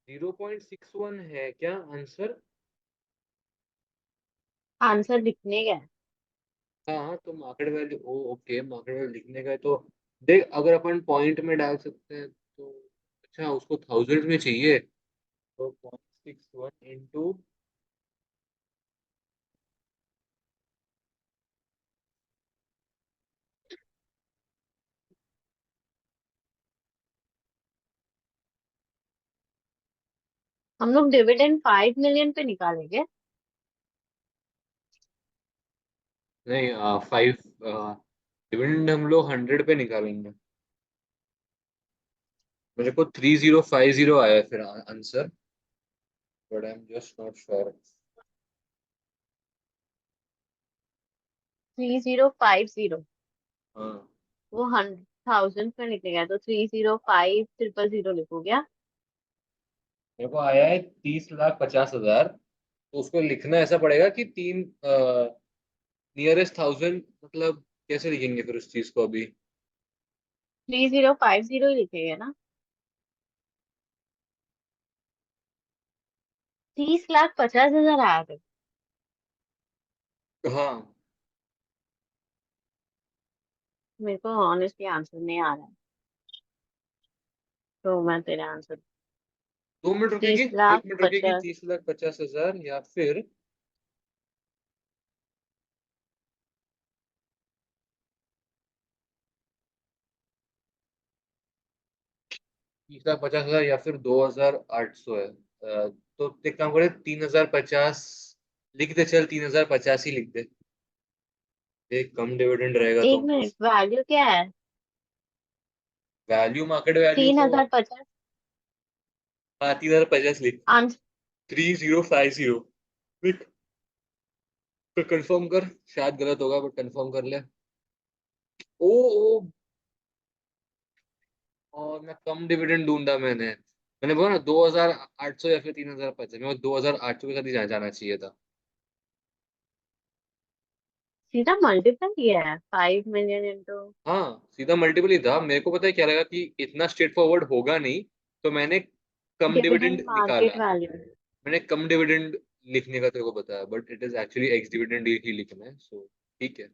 Speaker 1: 0.61 है क्या आंसर?
Speaker 2: आंसर लिखने का है।
Speaker 1: हाँ तो मार्केट वैल्यू, ओ ओके, मार्केट वैल्यू लिखने का है तो देख, अगर अपन पॉइंट में डाल सकते हैं तो, अच्छा उसको थाउजेंड में चाहिए, तो 0.61 इंटू,
Speaker 2: हम लोग डिविडेंड 5 मिलियन पे निकालेंगे।
Speaker 1: नहीं 5, डिविडेंड हम लोग 100 पे निकालेंगे। मेरे को 3050 आया है फिर answer, but I am just not sure.
Speaker 2: 3050,
Speaker 1: हाँ,
Speaker 2: वो 100,000 पे निकलेगा तो 305000 लिखो क्या?
Speaker 1: मेरे को आया है 30,50,000, तो उसको लिखना ऐसा पड़ेगा कि तीन नियरेस्ट थाउजेंड, मतलब कैसे लिखेंगे फिर उस चीज को अभी?
Speaker 2: 3050 ही लिखेगा ना। 30,50,000 आया था।
Speaker 1: हाँ,
Speaker 2: मेरे को ऑनेस्टली आंसर नहीं आ रहा है, तो मैं तेरे आंसर।
Speaker 1: 2 मिनट रुकेगी,
Speaker 2: तीस
Speaker 1: एक
Speaker 2: लाख
Speaker 1: मिनट रुकेगी,
Speaker 2: पचास
Speaker 1: 30,50,000 या फिर 30,50,000 या फिर 2,800 है। तो एक काम करे, 3,050 लिख दे, चल 3,050 ही लिख दे, एक कम डिविडेंड रहेगा
Speaker 2: एक
Speaker 1: तो।
Speaker 2: मिनट, वैल्यू क्या है?
Speaker 1: वैल्यू, मार्केट वैल्यू
Speaker 2: तीन
Speaker 1: तो,
Speaker 2: हजार पचास
Speaker 1: हाँ 3,050 लिख,
Speaker 2: आंसर।
Speaker 1: 3050 लिख, फिर कंफर्म कर, शायद गलत होगा बट कंफर्म कर ले। ओ ओ, और मैं कम डिविडेंड ढूंढा मैंने, मैंने बोला ना 2,800 या फिर 3,050, मेरे को 2,800 के साथ ही जाना चाहिए था।
Speaker 2: सीधा मल्टीपल किया है 5 मिलियन इंटू
Speaker 1: हाँ सीधा मल्टीपल ही था, मेरे को पता है क्या लगा कि इतना स्ट्रेट फॉरवर्ड होगा नहीं, तो मैंने कम डिविडेंड
Speaker 2: डिविडेंड
Speaker 1: निकाला।
Speaker 2: Market value.
Speaker 1: मैंने कम डिविडेंड लिखने का तेरे को बताया, but it is actually ex dividend ही लिखना है, सो ठीक है,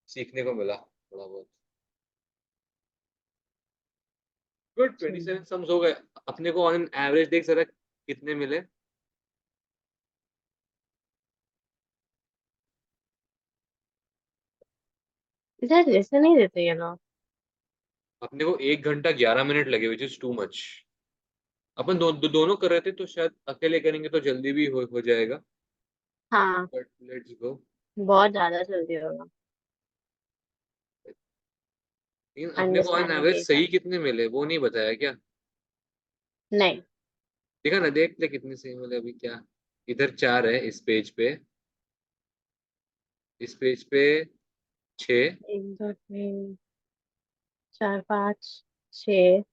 Speaker 1: सीखने को मिला थोड़ा बहुत। गुड, 27 सम्स हो गए अपने को, ऑन एवरेज देख जरा कितने मिले।
Speaker 2: इधर जैसे नहीं देते ये लोग।
Speaker 1: अपने को 1 घंटा 11 मिनट लगे, विच इज टू मच। अपन दोनों कर रहे थे तो शायद अकेले करेंगे तो जल्दी भी हो जाएगा,
Speaker 2: हाँ,
Speaker 1: बट लेट्स गो।
Speaker 2: बहुत ज्यादा जल्दी होगा।
Speaker 1: लेकिन अपने को ऑन
Speaker 2: अंडरस्टैंडिंग के
Speaker 1: एवरेज
Speaker 2: हिसाब।
Speaker 1: सही कितने मिले वो नहीं बताया क्या?
Speaker 2: नहीं।
Speaker 1: देखा ना, देख ले कितने सही मिले अभी क्या। इधर 4 है इस पेज पे, इस पेज पे 6,
Speaker 2: 1 2 3 4 5 6।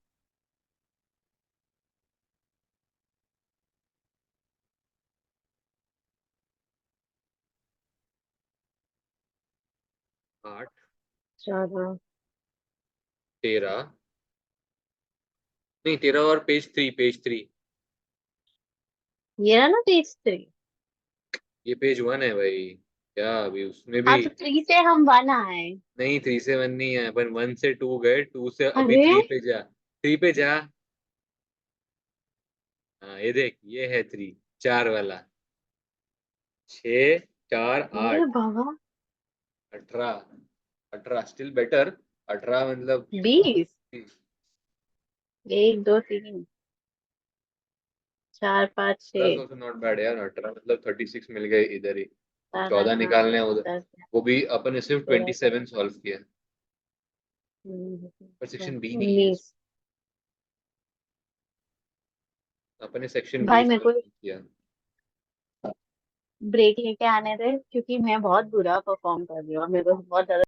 Speaker 1: 8,
Speaker 2: 14।
Speaker 1: 13, नहीं 13 और पेज 3
Speaker 2: ये रहा ना पेज 3।
Speaker 1: ये पेज 1 है भाई, क्या अभी उसमें भी?
Speaker 2: हाँ तो 3 से हम 1 आए।
Speaker 1: नहीं 3 से 1 नहीं है, अपन 1 से 2 गए, 2 से अभी
Speaker 2: अरे
Speaker 1: 3 पे जा, 3 पे जा। हाँ ये देख, ये है 3, 4 वाला, 6, 4,
Speaker 2: ये
Speaker 1: 8,
Speaker 2: बाबा,
Speaker 1: 18, 18 स्टिल बेटर, 18 मतलब
Speaker 2: 20। 1 2 3 4 5 6
Speaker 1: 18 नॉट बैड यार, 18 मतलब 36 मिल गए इधर ही,
Speaker 2: 7 8
Speaker 1: 14
Speaker 2: 9
Speaker 1: निकालने हैं
Speaker 2: 10
Speaker 1: उधर,
Speaker 2: 10
Speaker 1: वो भी अपन ने सिर्फ
Speaker 2: 13
Speaker 1: 27 सॉल्व किया, पर सेक्शन बी नहीं है
Speaker 2: 19।
Speaker 1: अपन ने सेक्शन बी
Speaker 2: भाई मेरे
Speaker 1: सॉल्व
Speaker 2: को
Speaker 1: किया।
Speaker 2: ब्रेक लेके आने दे, क्योंकि मैं बहुत बुरा परफॉर्म कर रही हूँ और मेरे को बहुत ज्यादा